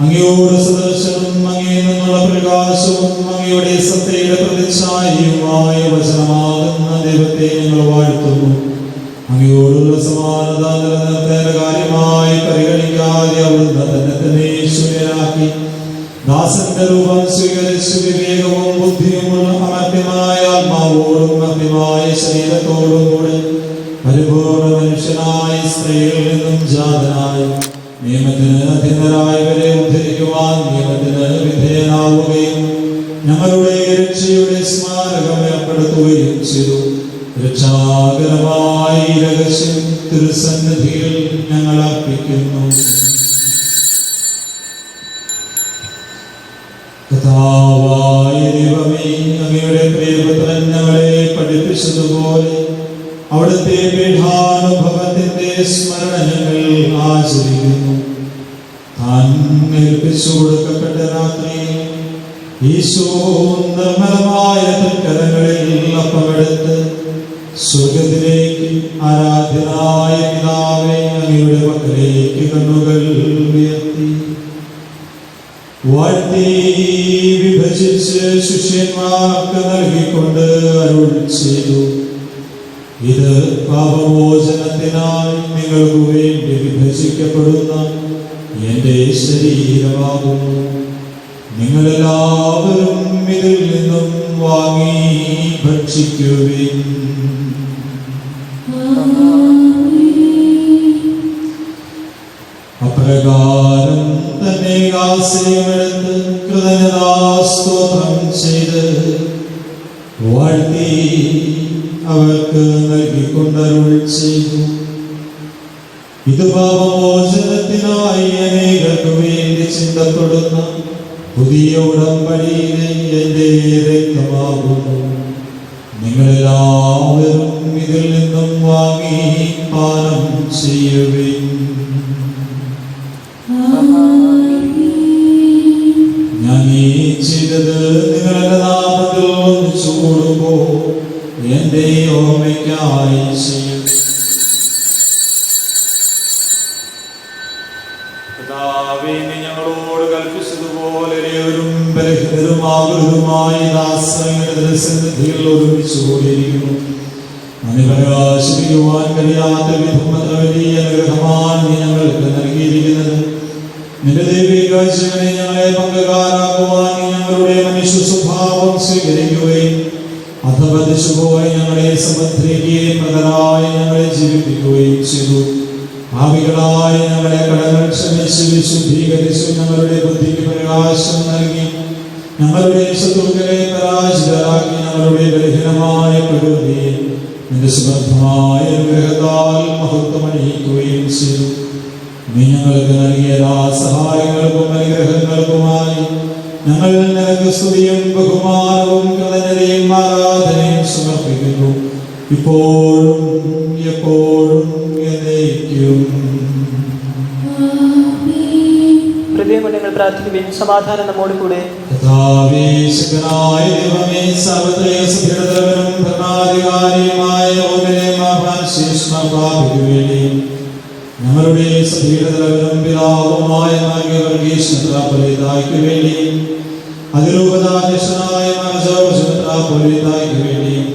B: അങ്ങയോട് സദർശനം, അങ്ങയിൽ നിന്നുള്ള പ്രകാശവും അങ്ങയുടെ സത്തയുടെ പ്രതിച്ഛായയുമായ വചനമാകുന്ന ദൈവത്തെ ഞങ്ങൾ വാഴ്ത്തുന്നു. അങ്ങയോടുള്ള സമാനത നിലനിർത്തേണ്ട കാര്യമായി പരിഗണിക്കാതെ അവിടുന്ന് തന്നെ ശൂന്യനാക്കി ദാസന്റെ രൂപം സ്വീകരിച്ച് വിവേകവും ബുദ്ധിയുമുള്ള അമർത്യമായ ആത്മാവോടും മർത്യമായ ശരീരത്തോടും കൂടെ പരിപൂർണ മനുഷ്യനായി സ്ത്രീകളിൽ നിന്നും ജാതനായി നിയമത്തിന് അധീനരായവരെ ഉദ്ധരിക്കുവാൻ നിയമത്തിന് വിധേയനാവുകയും ഞങ്ങളുടെ രക്ഷയുടെ സ്മാരകം ഏർപ്പെടുത്തുകയും ചെയ്തു. രക്ഷാകരമായ രഹസ്യം തിരുസന്നിധിയിൽ ഞങ്ങൾ അർപ്പിക്കുന്നു. കർത്താവായ ദൈവമേ, അങ്ങയുടെ പ്രിയപുത്രൻ ഞങ്ങളെ പഠിപ്പിച്ചതുപോലെ അവിടുത്തെ പീഠാനുഭവത്തിന്റെ സ്മരണ ഞങ്ങൾ ആചരിക്കുന്നു. താൻ ഏൽപ്പിച്ചു കൊടുക്കപ്പെട്ട രാത്രിയിൽ ഈശോ നിർമ്മലമായ തൃക്കരങ്ങളിൽ അപ്പമെടുത്ത് സ്വർഗത്തിലേക്ക് ആരാധ്യനായ പിതാവേ അങ്ങയുടെ പക്കലേക്ക് കണ്ണുകൾ ഉയർത്തി വാഴ്ത്തി വിഭജിച്ച് ശിഷ്യന്മാർക്ക് നൽകിക്കൊണ്ട് അരുൾ ചെയ്തു: ഇത് പാപമോചനത്തിനായി നിങ്ങൾക്ക് വേണ്ടി വിഭജിക്കപ്പെടുന്ന എന്റെ ശരീരമാകുന്നു. നിങ്ങളെല്ലാവരും ഇതിൽ നിന്നും വാങ്ങി ഭക്ഷിക്കുവിൻ. അപ്രകാരം തന്നെ കാസയുമെടുത്ത് കൃതജ്ഞതാസ്തോത്രം ചെയ്ത് വാഴ്ത്തി അവർക്ക് നൽകിക്കൊണ്ടരുൾ ചെയ്തു: ഇത് പാപമോചനത്തിനായി അനേകർക്ക് വേണ്ടി ചിന്തപ്പെടുന്ന പുതിയ ഉടമ്പടിയിലെ എന്റെ രക്തമാകുന്നു. നിങ്ങളെല്ലാവരും ഇതിൽ നിന്നും വാങ്ങി പാനം ചെയ്യുവിൻ. ഞാൻ ഈ ചെയ്തത് നിങ്ങളുടെ നാമത്തിൽ ഒന്നിച്ചു കൂടുമ്പോൾ എന്റെ ഓർമ്മയ്ക്കായി ചെയ്യും. ഞങ്ങളോട് കൽപ്പിച്ചതുപോലെ ബലഹീനരുമാകുലരുമായി ദാസങ്ങളുടെ സന്നിധിയിൽ ഒരുമിച്ച് കൂടിയിരിക്കുന്നു. അനുപ്രകാശിപ്പിക്കുവാൻ കഴിയാത്ത വിധം അത്ര വലിയ അനുഗ്രഹമാണ് നീ ഞങ്ങൾക്ക് നൽകിയിരിക്കുന്നത്. നിന്റെ ദൈവിക ജീവനെ ഞങ്ങളെ പങ്കുകാരാക്കുവാൻ നീ ഞങ്ങളുടെ മനുഷ്യ സ്വഭാവം സ്വീകരിക്കുകയും അധപതിച്ചുപോയ ഞങ്ങളെ സമുദ്രിക്കുകയും മൃതരായി ഞങ്ങളെ ജീവിപ്പിക്കുകയും ചെയ്തു. ഭാവികളായ ഞങ്ങളെ കടങ്ങൾ ക്ഷമിച്ച് വിശുദ്ധീകരിച്ചു. ഞങ്ങളുടെ ബുദ്ധിക്ക് പ്രകാശം നൽകി ഞങ്ങളുടെ ശത്രുക്കളെ പരാജിതരാക്കി ഞങ്ങളുടെ ബലഹീനമായ പ്രകൃതിയെ നിന്റെ സമർത്ഥമായ അനുഗ്രഹത്താൽ മഹത്വമണിയിക്കുകയും ചെയ്തു. നീ ഞങ്ങൾക്ക് നൽകിയ എല്ലാ സഹായങ്ങൾക്കും അനുഗ്രഹങ്ങൾക്കുമായി ഞങ്ങൾ നിനക്ക് സ്തുതിയും ബഹുമാനവും കൃതജ്ഞതയും ആരാധനയും സമർപ്പിക്കുന്നു, ഇപ്പോഴും എപ്പോഴും എന്നേക്കും.
C: ഹൃദയങ്ങൾ പ്രാർത്ഥിക്കുവിൻ. സമാധാനം നമ്മോട് കൂടെ.
B: ഞങ്ങളുടെ സഭീടതലവനും പിതാവുമായ വർഗീശ്വരയ്ക്ക് വേണ്ടിയും അതിരൂപതാധ്യക്ഷനായ മെത്രാപ്പൊലീത്തായ്ക്ക് വേണ്ടിയും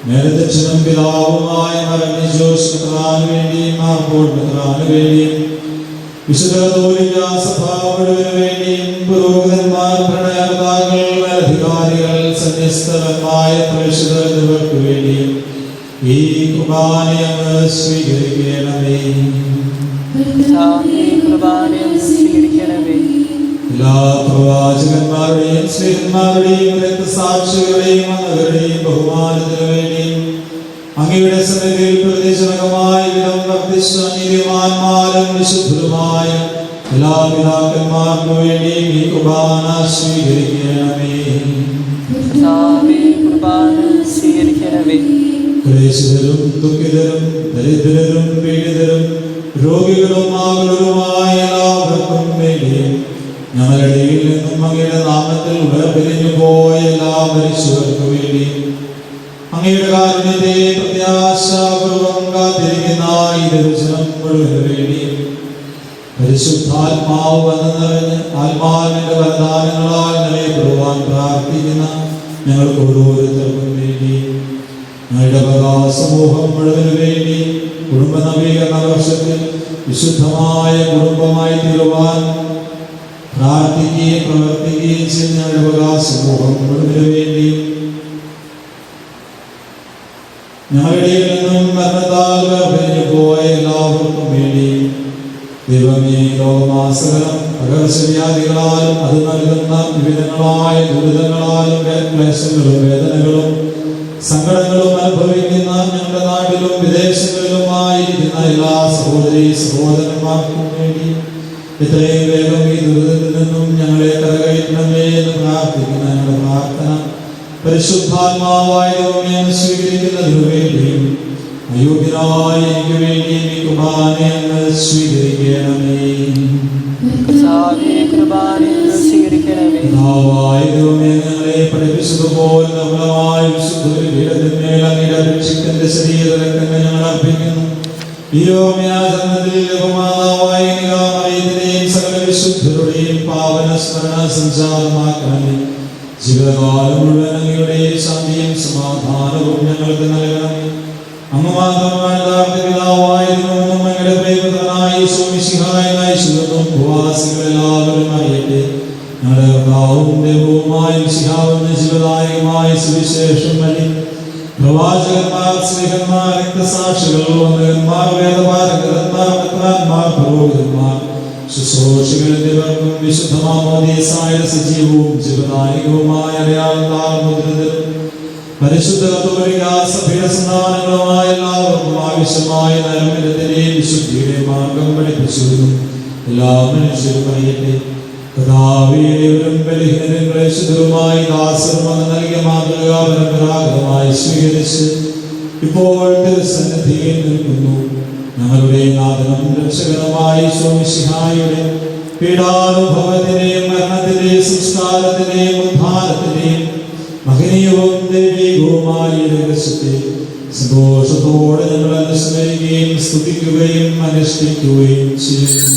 B: മേലധ്യക്ഷനും പിതാവുമായ ജോസ്മെത്രാന് വേണ്ടിയും മാർപ്പോൾ മെത്രാന് വേണ്ടിയും വിശുദ്ധ കത്തോലിക്ക സഭ മുഴുവന് വേണ്ടിയും പുരോഹിതന്മാർ, ഭരണകർത്താക്കൾ, മേലധികാരികൾ, സന്യസ്തരന്മായ പ്രേക്ഷിതർ എന്നിവർക്ക് വേണ്ടിയും ഈ കുർബാനയെ സ്വീകരിക്കണമേ. എല്ലാ പ്രവാചകന്മാരുടെയും സ്നേഹന്മാരുടെയും രക്തസാക്ഷികളുടെയും അംഗങ്ങളുടെയും ബഹുമാനത്തിനു വേണ്ടിയും അങ്ങയുടെ സന്നിധിയിൽ പ്രതിജനകമായ വിധം വർദ്ധിച്ച നീതിമാന്മാരും വിശുദ്ധരുമായ എല്ലാ പിതാക്കന്മാർക്കു വേണ്ടിയും ഈ കുർബാന സ്വീകരിക്കണമേ. ക്ലേശിതരും ദുഃഖിതരും ദരിദ്രരും പീഡിതരും രോഗികളും ആകുലരുമായ എല്ലാവർക്കും വേണ്ടിയും ഞങ്ങളുടെ ഇടയിൽ നിന്നും അങ്ങയുടെ നാമത്തിൽ വേർപിരിഞ്ഞു പോയ എല്ലാ മരിച്ചവർക്ക് വേണ്ടിയും അങ്ങയുടെ കാരുണ്യത്തെ പ്രത്യാശാപൂർവം കാത്തിരിക്കുന്ന ഈ ദർശനം മുഴുവന് വേണ്ടിയും പരിശുദ്ധാത്മാവ് വന്ന് നിറഞ്ഞ് ആത്മാവിന്റെ വരദാനങ്ങളാൽ നിറയപ്പെടുവാൻ പ്രാർത്ഥിക്കുന്ന ഞങ്ങൾക്ക് ഓരോരുത്തർക്കും വേണ്ടി, ഞങ്ങളുടെ സമൂഹം മുഴുവന് വേണ്ടി, കുടുംബ നവീകരണ വർഷത്തിൽ വിശുദ്ധമായ കുടുംബമായി തീരുവാൻ പ്രാർത്ഥിക്കുകയും പ്രവർത്തിക്കുകയും ചെയ്യുന്ന ഞങ്ങളുടെ സമൂഹം മുഴുവന് വേണ്ടി, ഞങ്ങളുടെ നിന്നും മരണത്താൽ വേർപിരിഞ്ഞു പോയ എല്ലാവർക്കും വേണ്ടി, ദൈവമേ, ലോകമാസകലം പകർച്ചവ്യാധികളാലും അത് നൽകുന്ന വിവിധങ്ങളായ ദുരിതങ്ങളാലും ക്ലേശങ്ങളും വേദനകളും സങ്കടങ്ങളും അനുഭവിക്കുന്ന ഞങ്ങളുടെ നാട്ടിലും വിദേശങ്ങളിലുമായിരിക്കുന്ന എല്ലാ സഹോദരീ സഹോദരന്മാർക്കും വേണ്ടി എത്രയും വേഗം ഈ ദുരിതത്തിൽ നിന്നും ഞങ്ങളെ കരകയറ്റണമേ എന്ന് പ്രാർത്ഥിക്കുന്ന ഞങ്ങളുടെ പ്രാർത്ഥന പരിശുദ്ധാത്മാവായ ദൈവമേ സ്വീകരിക്കുന്നതിനു വേണ്ടിയും അയോഗ്യനായ എനിക്ക് വേണ്ടിയും ഈ കുർബാനയെ അങ്ങ് സ്വീകരിക്കണമേ. ഞങ്ങളെ പഠിപ്പിച്ചതുപോലെ നമ്മളായ വിശുദ്ധ പീഠത്തിന്മേൽ അങ്ങയുടെ അപേക്ഷിക്കന്റെ ശരീരരക്തങ്ങൾ ഞങ്ങൾ അർപ്പിക്കുന്നു. ഈ യോഗ്യാചരണത്തിൽ ബഹുമാനായ നിഗാമറിയത്തിന്റെയും സകല വിശുദ്ധരുടെയും പാവന സ്മരണ സംജാതമാക്കണമേ. ജീവിതകാലം മുഴുവൻ അങ്ങയുടെ ശാന്തിയും സമാധാനവും ഞങ്ങൾക്ക് നൽകണമേ. അങ്ങ് മാത്രമാണ് പിതാവായതിനൊന്നും അങ്ങയുടെ പ്രിയപുത്രനായ യേശുമിശിഹായായി ശുദ്ധവും ഉപവാസികളെല്ലാവരും അറിയട്ടെ. ഞങ്ങളുടെ കർത്താവും ദൈവവുമായ മിശിഹാവെന്ന ജീവദായകമായ സുവിശേഷം വഴി പ്രവാചകന്മാർ, സ്നേഹന്മാർ, രക്തസാക്ഷികൾ, വന്ദകന്മാർ, വേദപാരകന്മാർ, മെത്രാന്മാർ, പുരോഹിതന്മാർ, ശുശ്രൂഷകൾ എന്നിവർക്കും വിശുദ്ധമാമോദീസായ സജീവവും ജീവദായകവുമായ അടയാളത്താൽ മുദ്രിതരും പരിശുദ്ധ കത്തോലിക്ക സഭയുടെ സന്താനങ്ങളുമായ എല്ലാവർക്കും ആവശ്യമായ നരമ്പരത്തിന്റെയും വിശുദ്ധിയുടെയും മാർഗം പഠിപ്പിച്ചിരുന്നു. എല്ലാ മനുഷ്യരും അറിയട്ടെ. കഥാവിയും ബലഹീനരും ക്ലേശിതരുമായി ദാസരും അങ്ങ് നൽകിയ മാതൃക പരമ്പരാഗതമായി സ്വീകരിച്ച് ഇപ്പോൾ തിരുസന്നിധിയിൽ നിൽക്കുന്നു. ഞങ്ങളുടെ നാഥനും രക്ഷകനുമായ ഈശോമിശിഹായുടെ പീഡാനുഭവത്തിന്റെയും മരണത്തിന്റെയും സംസ്കാരത്തിന്റെയും ഉദ്ധാനത്തിന്റെയും മഹനീയവും ദൈവികവുമായ രഹസ്യത്തെ സന്തോഷത്തോടെ ഞങ്ങൾ അനുസ്മരിക്കുകയും സ്തുതിക്കുകയും അനുഷ്ഠിക്കുകയും ചെയ്യുന്നു.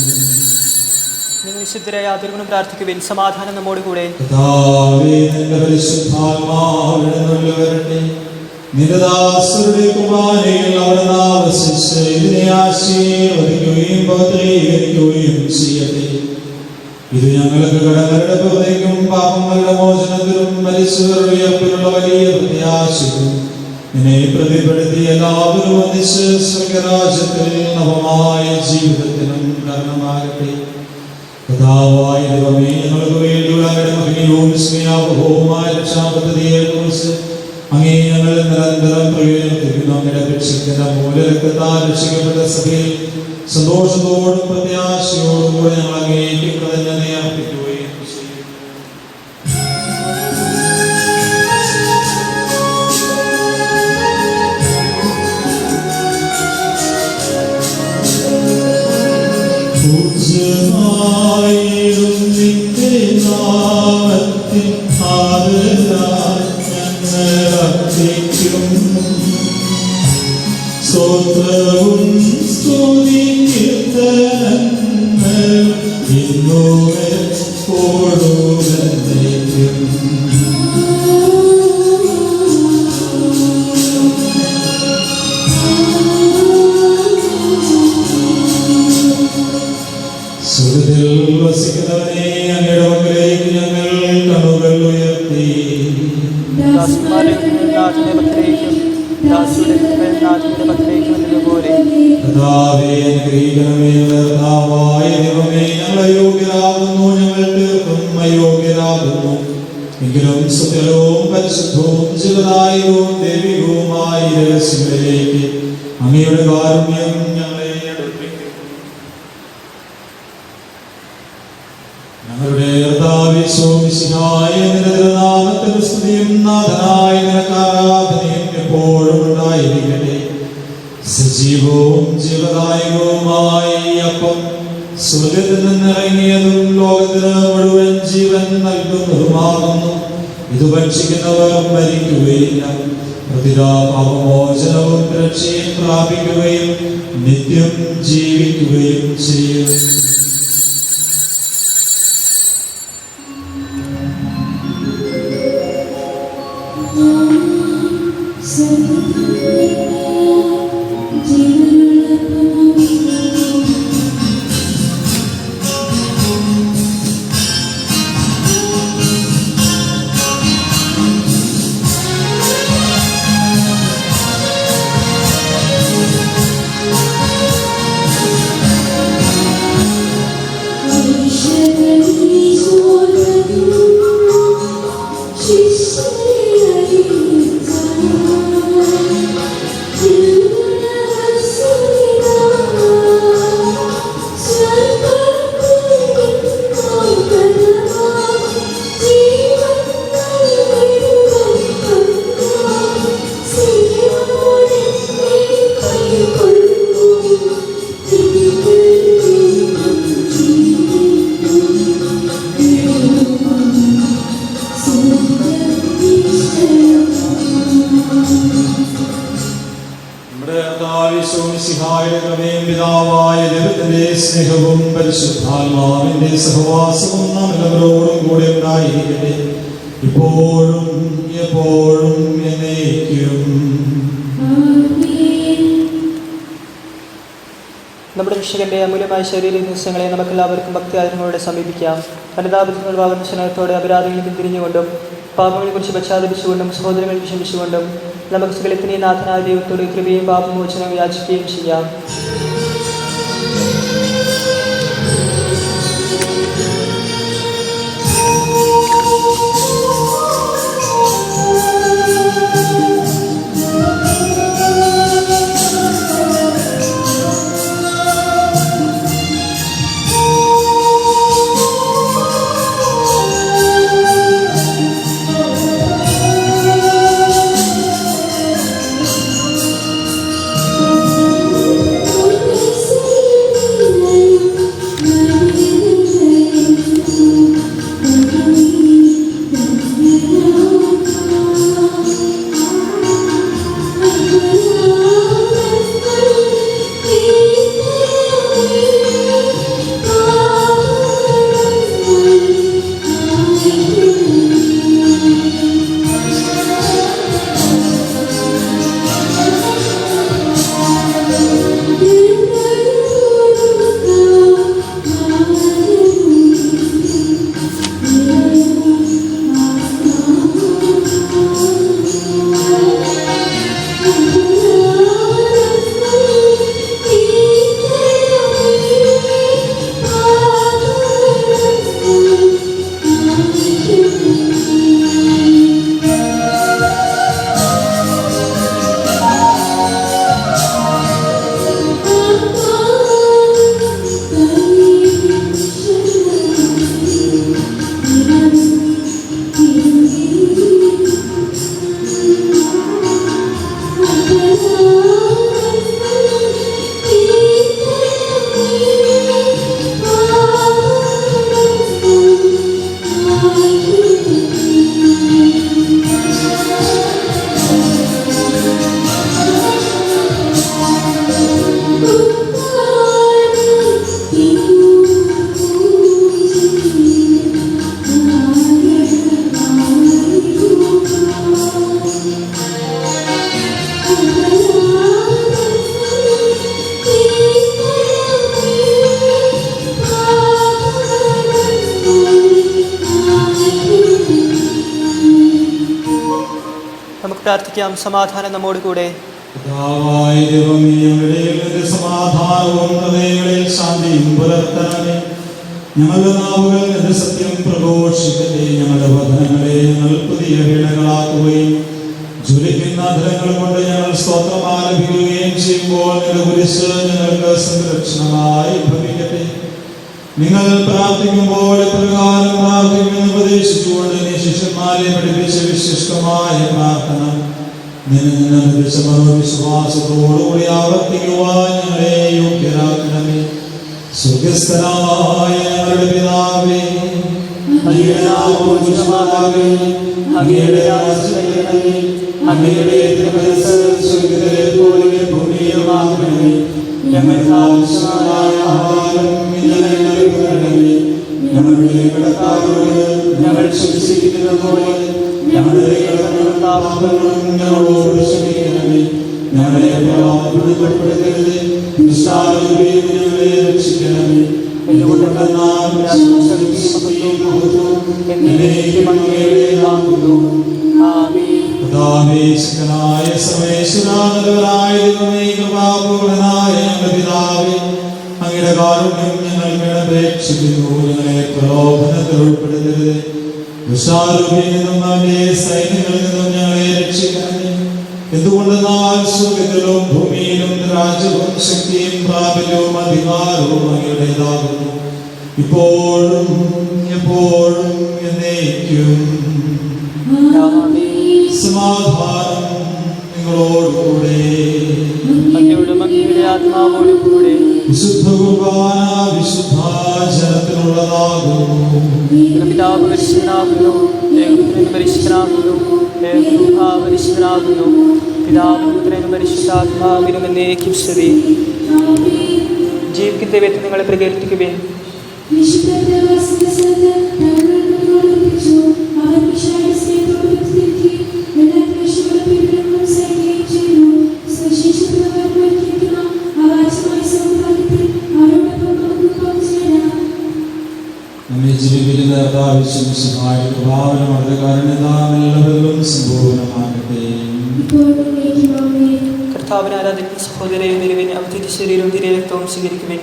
C: വിശുദ്ധരായ ആദരവും പ്രാർത്ഥിക്കുവിൻ. സമാധാനം നമ്മോട് കൂടെ.
B: കർത്താവേ, നിന്റെ പരിശുദ്ധാത്മാവ് വരട്ടെ. നിന്റെ ദാസരുടെ കുർബാനയിൽ അവിടുന്ന് ആവസിച്ച് ഇതിനെ ആശീർവദിക്കുകയും പവിത്രീകരിക്കുകയും ചെയ്യട്ടെ. ഇത് ഞങ്ങൾക്ക് കടങ്ങളുടെ പുറത്തേക്കും പാപങ്ങളുടെ മോചനത്തിനും മരിച്ചവരുടെ ഉയർപ്പിനുള്ള വലിയ പ്രത്യാശയും നിന്നെ പ്രതിപ്പെടുത്തി എല്ലാവരും ഒന്നിച്ച് സ്വർഗരാജ്യത്തിൽ നവമായ ജീവിതത്തിനും കാരണമാകട്ടെ. കർത്താവായ ദൈവമേ, ഞങ്ങൾക്ക് വേണ്ടിയുള്ള അങ്ങയുടെ മഹനീയവും സ്നേഹപൂർവ്വമായ രക്ഷാപദ്ധതിയെ കുറിച്ച് അങ്ങേ ഞങ്ങൾ നിരന്തരം പ്രയോജനത്തിരിക്കുന്നു. അങ്ങയുടെ രക്ഷിക്കുന്ന മൂലരക്തത്താൽ രക്ഷിക്കപ്പെട്ട സഭയിൽ സന്തോഷത്തോടും പ്രത്യാശയോടും കൂടെ ഞങ്ങൾ അങ്ങേക്ക് കൃതജ്ഞത അർപ്പിക്കുകയും ചെയ്യും. പൂജ്യമായിടും നിന്റെ നാമത്തിൽ ആദരാൽ ഞങ്ങൾ അർപ്പിക്കും. സ്തോത്രവും സ്തുതികീർത്തനങ്ങളും ഇന്നും എപ്പോഴും എന്നേക്കും. സുഖത്തിൽ വസിക്കുന്നവനെ അങ്ങയുടെ പക്കലേക്ക് ഞങ്ങൾ കണ്ണുകൾ ഉയർത്തി. കർത്താവേ, അനുഗ്രഹിക്കണമേ. കർത്താവായ ദൈവമേ, ഞങ്ങൾ അയോഗ്യരാകുന്നു, ഞങ്ങൾ തീർത്തും അയോഗ്യരാകുന്നു. എങ്കിലും സുഖലവും പരിശുദ്ധവും ജീവദായകവും ദൈവികവുമായ രഹസ്യങ്ങളിലേക്ക് അങ്ങയുടെ കാരുണ്യം ഞങ്ങളെ അടുപ്പിക്കും. ഞങ്ങളുടെ കർത്താവിശോമിശിഹായ നിന്റെ തിരുനാമത്തിന് സ്തുതിയും നാഥനായ നിനക്ക് ആരാധനയും എപ്പോഴും ഉണ്ടായിരിക്കട്ടെ. സജീവവും ജീവദായകവുമായ ഈ അപ്പം സ്വർഗ്ഗത്തിൽ നിന്നിറങ്ങിയതും ലോകത്തിന് മുഴുവൻ ജീവൻ നൽകുന്നതുമാകുന്നു. ഇത് ഭക്ഷിക്കുന്നവർ മരിക്കുകയില്ല, പ്രതിപാപമോചനവും രക്ഷയും പ്രാപിക്കുകയും നിത്യം ജീവിക്കുകയും ചെയ്യും. ദൈവത്തിന്റെ സ്നേഹവും പരിശുദ്ധാത്മാവിന്റെ സഹവാസവും നാം എല്ലാവരോടും കൂടെ ഉണ്ടായിരിക്കട്ടെ, ഇപ്പോഴും എപ്പോഴും എന്നേക്കും.
C: നമ്മുടെ രക്ഷകന്റെ അമൂല്യമായ ശരീര ദിവസങ്ങളെ നമുക്കെല്ലാവർക്കും ഭക്തിയാദരങ്ങളോടെ സമീപിക്കാം. അനുതാപങ്ങൾ വാകുന്ന സ്നേഹത്തോടെ അപരാധങ്ങളിൽ പിന്തിരിഞ്ഞുകൊണ്ടും പാപങ്ങളെക്കുറിച്ച് പശ്ചാത്തപിച്ചുകൊണ്ടും സഹോദരങ്ങൾ വിഷമിച്ചുകൊണ്ടും നമുക്ക് സകലത്തിനെയും നാഥനായ ദൈവത്തോട് കൃപയും പാപമോചനം യാചിക്കുകയും ചെയ്യാം. പ്രാർത്ഥിക്കാം. സമാധാനം നമ്മോട് കൂടെ.
B: പിതാവായ ദൈവമേ, ഞങ്ങളുടെ സമാധാനവും ഹൃദയങ്ങളിൽ ശാന്തിയും പുലർത്തണമേ. ഞങ്ങളുടെ നാവുകൾ നിന്റെ സത്യം പ്രഘോഷിക്കട്ടെ. ഞങ്ങളുടെ വചനങ്ങളെ ഞങ്ങൾ പുതിയ വീണകളാക്കുകയും ജ്വലിക്കുന്ന അധരങ്ങൾ കൊണ്ട് ഞങ്ങൾ സ്തോത്രം ആലപിക്കുകയും ചെയ്യുമ്പോൾ നിന്റെ കുരിശ് ഞങ്ങൾക്ക് സംരക്ഷണമായി ഭവിക്കട്ടെ. നിങ്ങൾ പ്രാർത്ഥിക്കുമ്പോൾ പ്രകാരം പ്രാർത്ഥിക്കുമെന്ന് ഉപദേശിച്ചുകൊണ്ട് നീ ശിഷ്യന്മാരെ പഠിപ്പിച്ച വിശിഷ്ടമായ പ്രാർത്ഥന മനോവിശ്വാസത്തോടുകൂടി ആവർത്തിക്കുവാൻ ഞങ്ങളെ യോഗ്യരാക്കണമേ. സ്വർഗസ്ഥനായ ഞങ്ങളുടെ പിതാവേ, അങ്ങയുടെ നാമം പൂജിതമാകണമേ. അങ്ങയുടെ രാജ്യം വരണമേ. അങ്ങയുടെ തിരുമനസ്സ് സ്വർഗ്ഗത്തിലെ പോലെ ഭൂമിയിലുമാകണമേ. ഞങ്ങൾക്ക് ആവശ്യമായ ആഹാരം ഇന്ന് ഞങ്ങൾക്ക് തരണമേ. ഞങ്ങളുടെ കടക്കാരോട് ഞങ്ങൾ ക്ഷമിച്ചിരിക്കുന്നത് പോലെ ഞങ്ങളുടെ പാപങ്ങളും ഞങ്ങളോട് ക്ഷമിക്കണമേ. ഞങ്ങളെ പ്രലോഭനപ്പെടുത്തരുത്, ഞങ്ങളെ രക്ഷിക്കണമേ. ായ സർവേശ്വരായ കൃപാപൂർണനായ ഞങ്ങളുടെ പിതാവേ, അങ്ങയുടെ കാരുണ്യം ഞങ്ങൾ അപേക്ഷിക്കുന്നു. ഞങ്ങളെ പ്രലോഭനത്തിൽ ഉൾപ്പെടുത്തരുത്, ദുഷ്ടാരൂപിയിൽ നിന്നും അവന്റെ സൈന്യങ്ങളിൽ നിന്നും ഞങ്ങളെ രക്ഷിക്കണമേ. എന്തുകൊണ്ടെന്നാൽ സ്വർഗ്ഗത്തിലും ഭൂമിയിലും രാജ്യവും ശക്തിയും പ്രാബല്യവും അധികാരവും അങ്ങയുടേതാകുന്നു, ഇപ്പോഴും എപ്പോഴും എന്നേക്കും. സമാധാനം നിങ്ങളോടുകൂടെ. വിശുദ്ധ കുർബാന വിശുദ്ധ ജനത്തിനുള്ളതാകുന്നു.
C: പിതാവിനും പരിശുദ്ധാത്മാവിനും എന്നേക്കും സ്തുതി. ജീവിക്കുന്ന ദൈവത്തെ നിങ്ങളെ പ്രകീർത്തിക്കുവിൻ.
B: നമ്മെ ജീവിക്കുന്ന പ്രാവശ്യം ഭാവനം അവരുടെ കാരണതാമെല്ലാവരിലും സമ്പൂർണ്ണമാകട്ടെ.
C: കർത്താവിനെ ആരാധിക്കുന്ന സഹോദരയും നിലവിന് അവധിന്റെ ശരീരവും തിരരക്തവും സ്വീകരിക്കുവിൻ.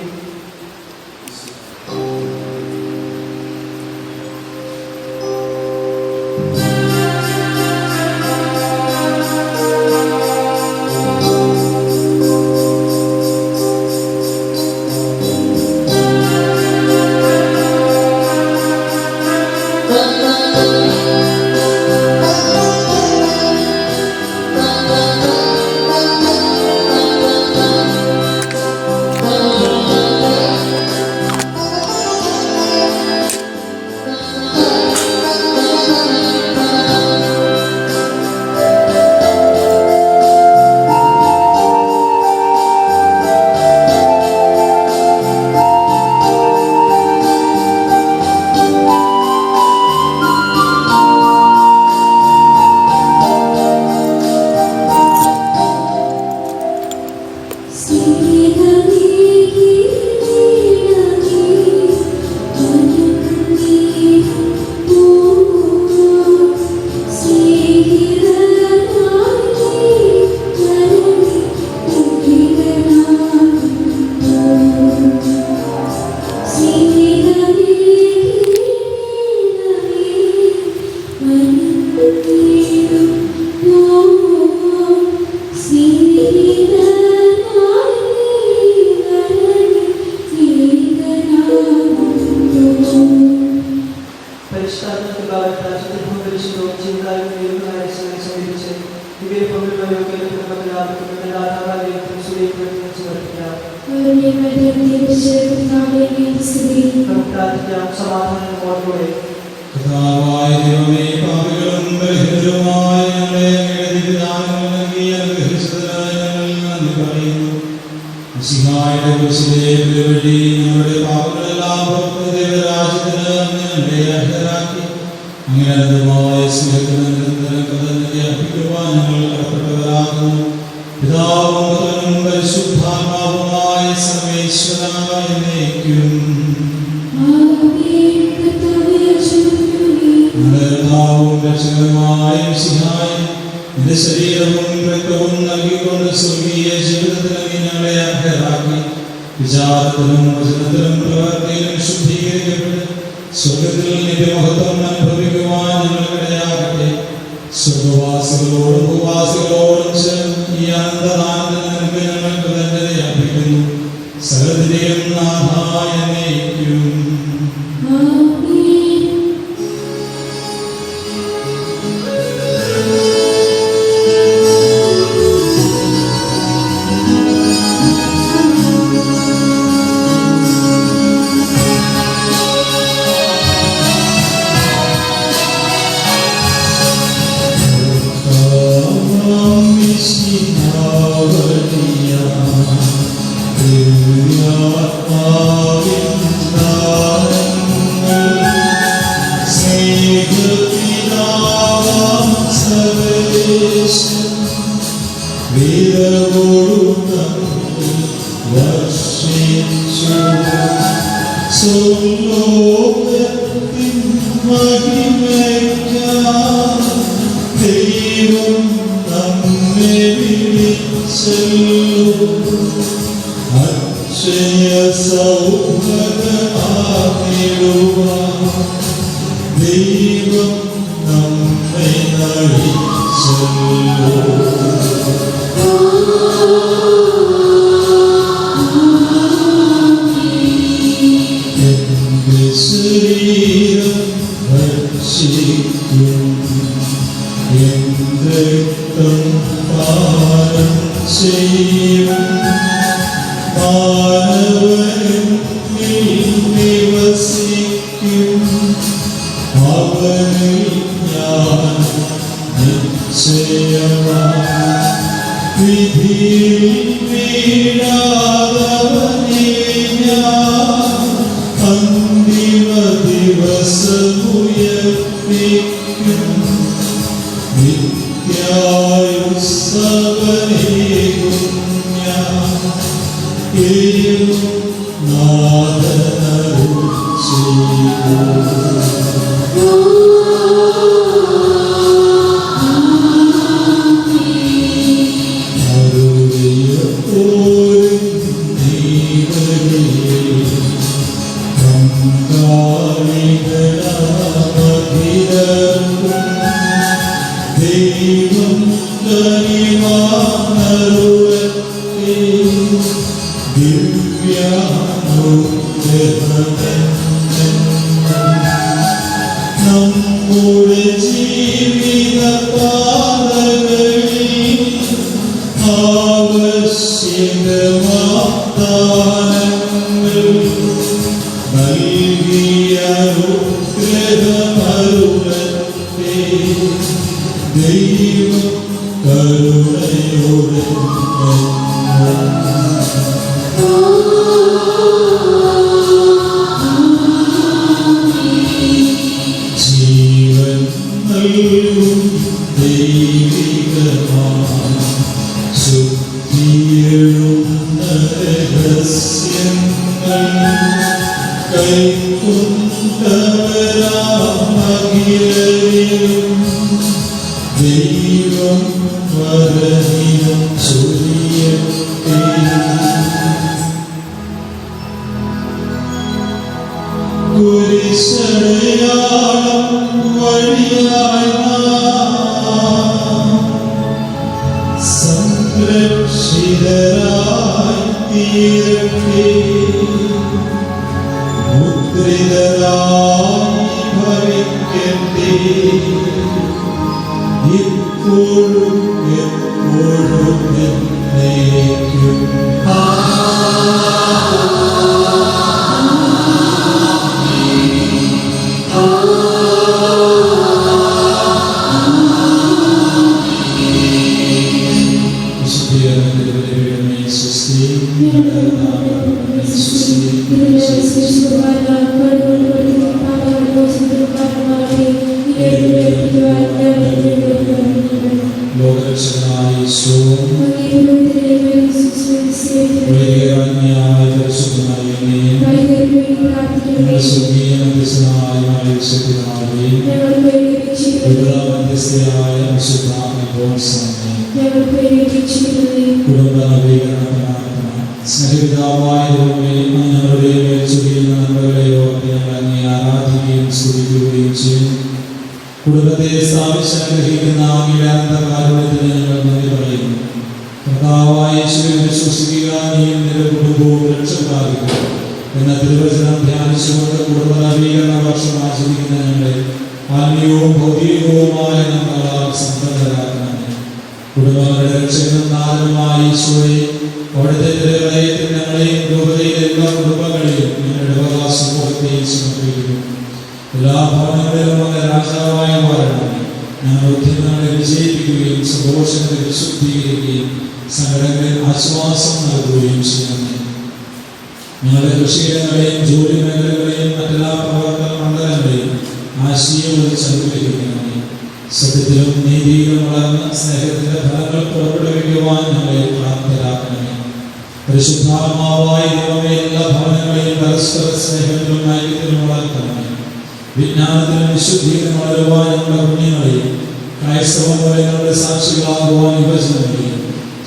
B: കർത്താവായ ദൈവമേ, പാപികളും ബലഹീനരുമായ ഞങ്ങളെ അങ്ങയുടെ ദിവ്യദാനങ്ങൾ നൽകി അനുഗ്രഹിച്ചതിനായി ഞങ്ങൾ നന്ദി പറയുന്നു. മിശിഹായുടെ കുരിശിലെ ബലിവഴി ഞങ്ങളുടെ പാപങ്ങളെല്ലാം പുറത്ത് ദൈവരാജ്യത്തിന് ഞങ്ങളെ അർഹരാക്കി. അങ്ങനെ അനന്തമായ സ്നേഹത്തിന് നിരന്തരം കടന്നു അർപ്പിക്കുവാൻ ഞങ്ങൾ കടപ്പെട്ടവരാകുന്നു. പിതാവും പുത്രനും പരിശുദ്ധാത്മാവുമായ സർവേശ്വരനായ എന്നേക്കും. കർത്താവും രക്ഷകനുമായ മിശിഹായേ, നിന്റെ ശരീരവും രക്തവും നൽകിക്കൊണ്ട് സ്വർഗീയ ജീവിതത്തിന് നീ ഞങ്ങളെ അർഹരാക്കി. വിചാരത്തിലും വചനത്തിലും പ്രവർത്തിയിലും ശുദ്ധീകരിക്കപ്പെട്ട് സ്വർഗത്തിൽ നിത്യമഹത്വം അനുഭവിക്കുവാൻ ഞങ്ങൾക്കിടയാകട്ടെ. സ്വർഗവാസികളോടും ഭൂവാസികളോടും ചേർന്ന് ഈ അനന്തദാനത്തിന് നിനക്ക് ഞങ്ങൾ കൃതജ്ഞത അർപ്പിക്കുന്നു. സകലത്തിന്റെയും നാഥായ എന്നേക്കും. വിധി വീഴാതവനേ അന്തിമ ദിവസമുയർപ്പിക്കും നിത്യായുസ്സവനേകും ഞാൻ നാഥനരുൾ ചെയ്തു. നമ്മുടെ ജീവിത പാതകളിൽ ആവശ്യമാനങ്ങൾ നൽകിയ അനുഗ്രഹമരുളത്തെ ദൈവം കരുണയോടെ ജീവൻ നൽകും ദൈവികമായ ശുദ്ധിയെഴുന്ന രഹസ്യങ്ങൾ കൈക്കൊണ്ടവരാമകിലും ദൈവം വരനിലും ചൊരിയട്ടെ. കുരിശടയാളം വഴിയായി സംരക്ഷിതരായി തീരട്ടെ. മുദ്രിതരായി ഭവിക്കട്ടെ. ഇപ്പോഴും എപ്പോഴും എന്നേക്കും. ലോകരക്ഷകനായ സ്നേഹിതാവായ ഞങ്ങളുടെ മേൽച്ചുകയിൽ നന്മകളെയോ ഞങ്ങളെ ആരാധിക്കുകയും സ്തുതിക്കുകയും ചെയ്യും. കുടുംബത്തെ സ്ഥാപിച്ച് അനുഗ്രഹിക്കുന്ന അങ്ങയുടെ അനന്തകാരുണ്യത്തിന് ഞങ്ങൾ നന്ദി പറയുന്നു. കർത്താവായ യേശുവിനെ വിശ്വസിക്കുക, നീയും നിന്റെ കുടുംബവും രക്ഷ പ്രാപിക്കുക എന്ന തിരുവചനം ധ്യാനിച്ചുകൊണ്ട് കുടുംബ നവീകരണ വർഷം ആചരിക്കുന്ന ഞങ്ങളെ ആത്മീയവും ഭൗതികവുമായ നന്മകളാൽ സമ്പന്നരാക്കണമേ. കുടുംബങ്ങളുടെ രക്ഷകനും നാഥനുമായ ഈശോയെ, അവിടുത്തെ തിരുഹൃദയത്തിൽ ഞങ്ങളെയും രൂപതയിലെ എല്ലാ കുടുംബങ്ങളെയും ഞങ്ങളുടെ വക സമൂഹത്തെയും സമർപ്പിക്കുന്നു. എല്ലാ ഭവനങ്ങളിലും അങ്ങ് രാജാവായ വരണമേ. ഞങ്ങൾ ഉദ്യമങ്ങളെ വിജയിപ്പിക്കുകയും സന്തോഷങ്ങളെ വിശുദ്ധീകരിക്കുകയും സങ്കടങ്ങളിൽ ആശ്വാസം നൽകുകയും ചെയ്യണമേ. ഞങ്ങളുടെ കൃഷിയിടങ്ങളെയും ജോലി മേഖലകളെയും മറ്റെല്ലാ പ്രവർത്തന മണ്ഡലങ്ങളെയും ആശയങ്ങളിൽ അനുഗ്രഹിക്കണമേ. സത്യത്തിലും നീതിയിലും വളർന്ന് സ്നേഹത്തിന്റെ ഫലങ്ങൾ പുറപ്പെടുവിക്കുവാൻ ഞങ്ങളെ പ്രാപ്തരാക്കണമേ. പരിശുദ്ധാത്മാവായ ദൈവമേ, എല്ലാ ഭവനങ്ങളെയും പരസ്പര സ്നേഹത്തിലും ഐക്യത്തിലും വളർത്തണമേ. വിജ്ഞാനത്തിലും വിശുദ്ധിയിലും വളരുവാൻ ഞങ്ങളുടെ കുഞ്ഞുങ്ങളെയും ക്രൈസ്തവ മൂല്യങ്ങളുടെ സാക്ഷികളാകുവാൻ യുവജനങ്ങളെയും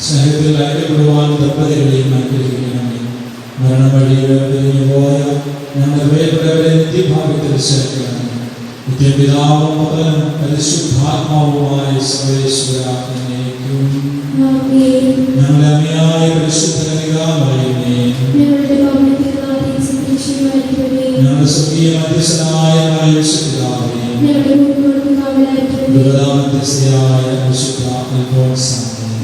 B: സ്നേഹത്തിൽ ഐക്യപ്പെടുവാൻ ദമ്പതികളെയും അനുഗ്രഹിക്കണമേ. മരണം വഴി പിരിഞ്ഞു പോയ ഞങ്ങളുടെ പ്രിയപ്പെട്ടവരെ നിത്യഭാഗ്യത്തിൽ ചേർക്കണമേ. നിത്യപിതാവും പുത്രനും പരിശുദ്ധാത്മാവുമായ സർവേശ്വര എന്നേക്കും. ഞങ്ങളെ അമ്മയായ പരിശുദ്ധ കന്യകാമറിയമേ, ഞങ്ങളുടെ സ്വർഗീയ മധ്യസ്ഥനായ പരിശുദ്ധാവേ, മധ്യസ്ഥയായ പരിശുദ്ധ അൽഫോൻസാമേ,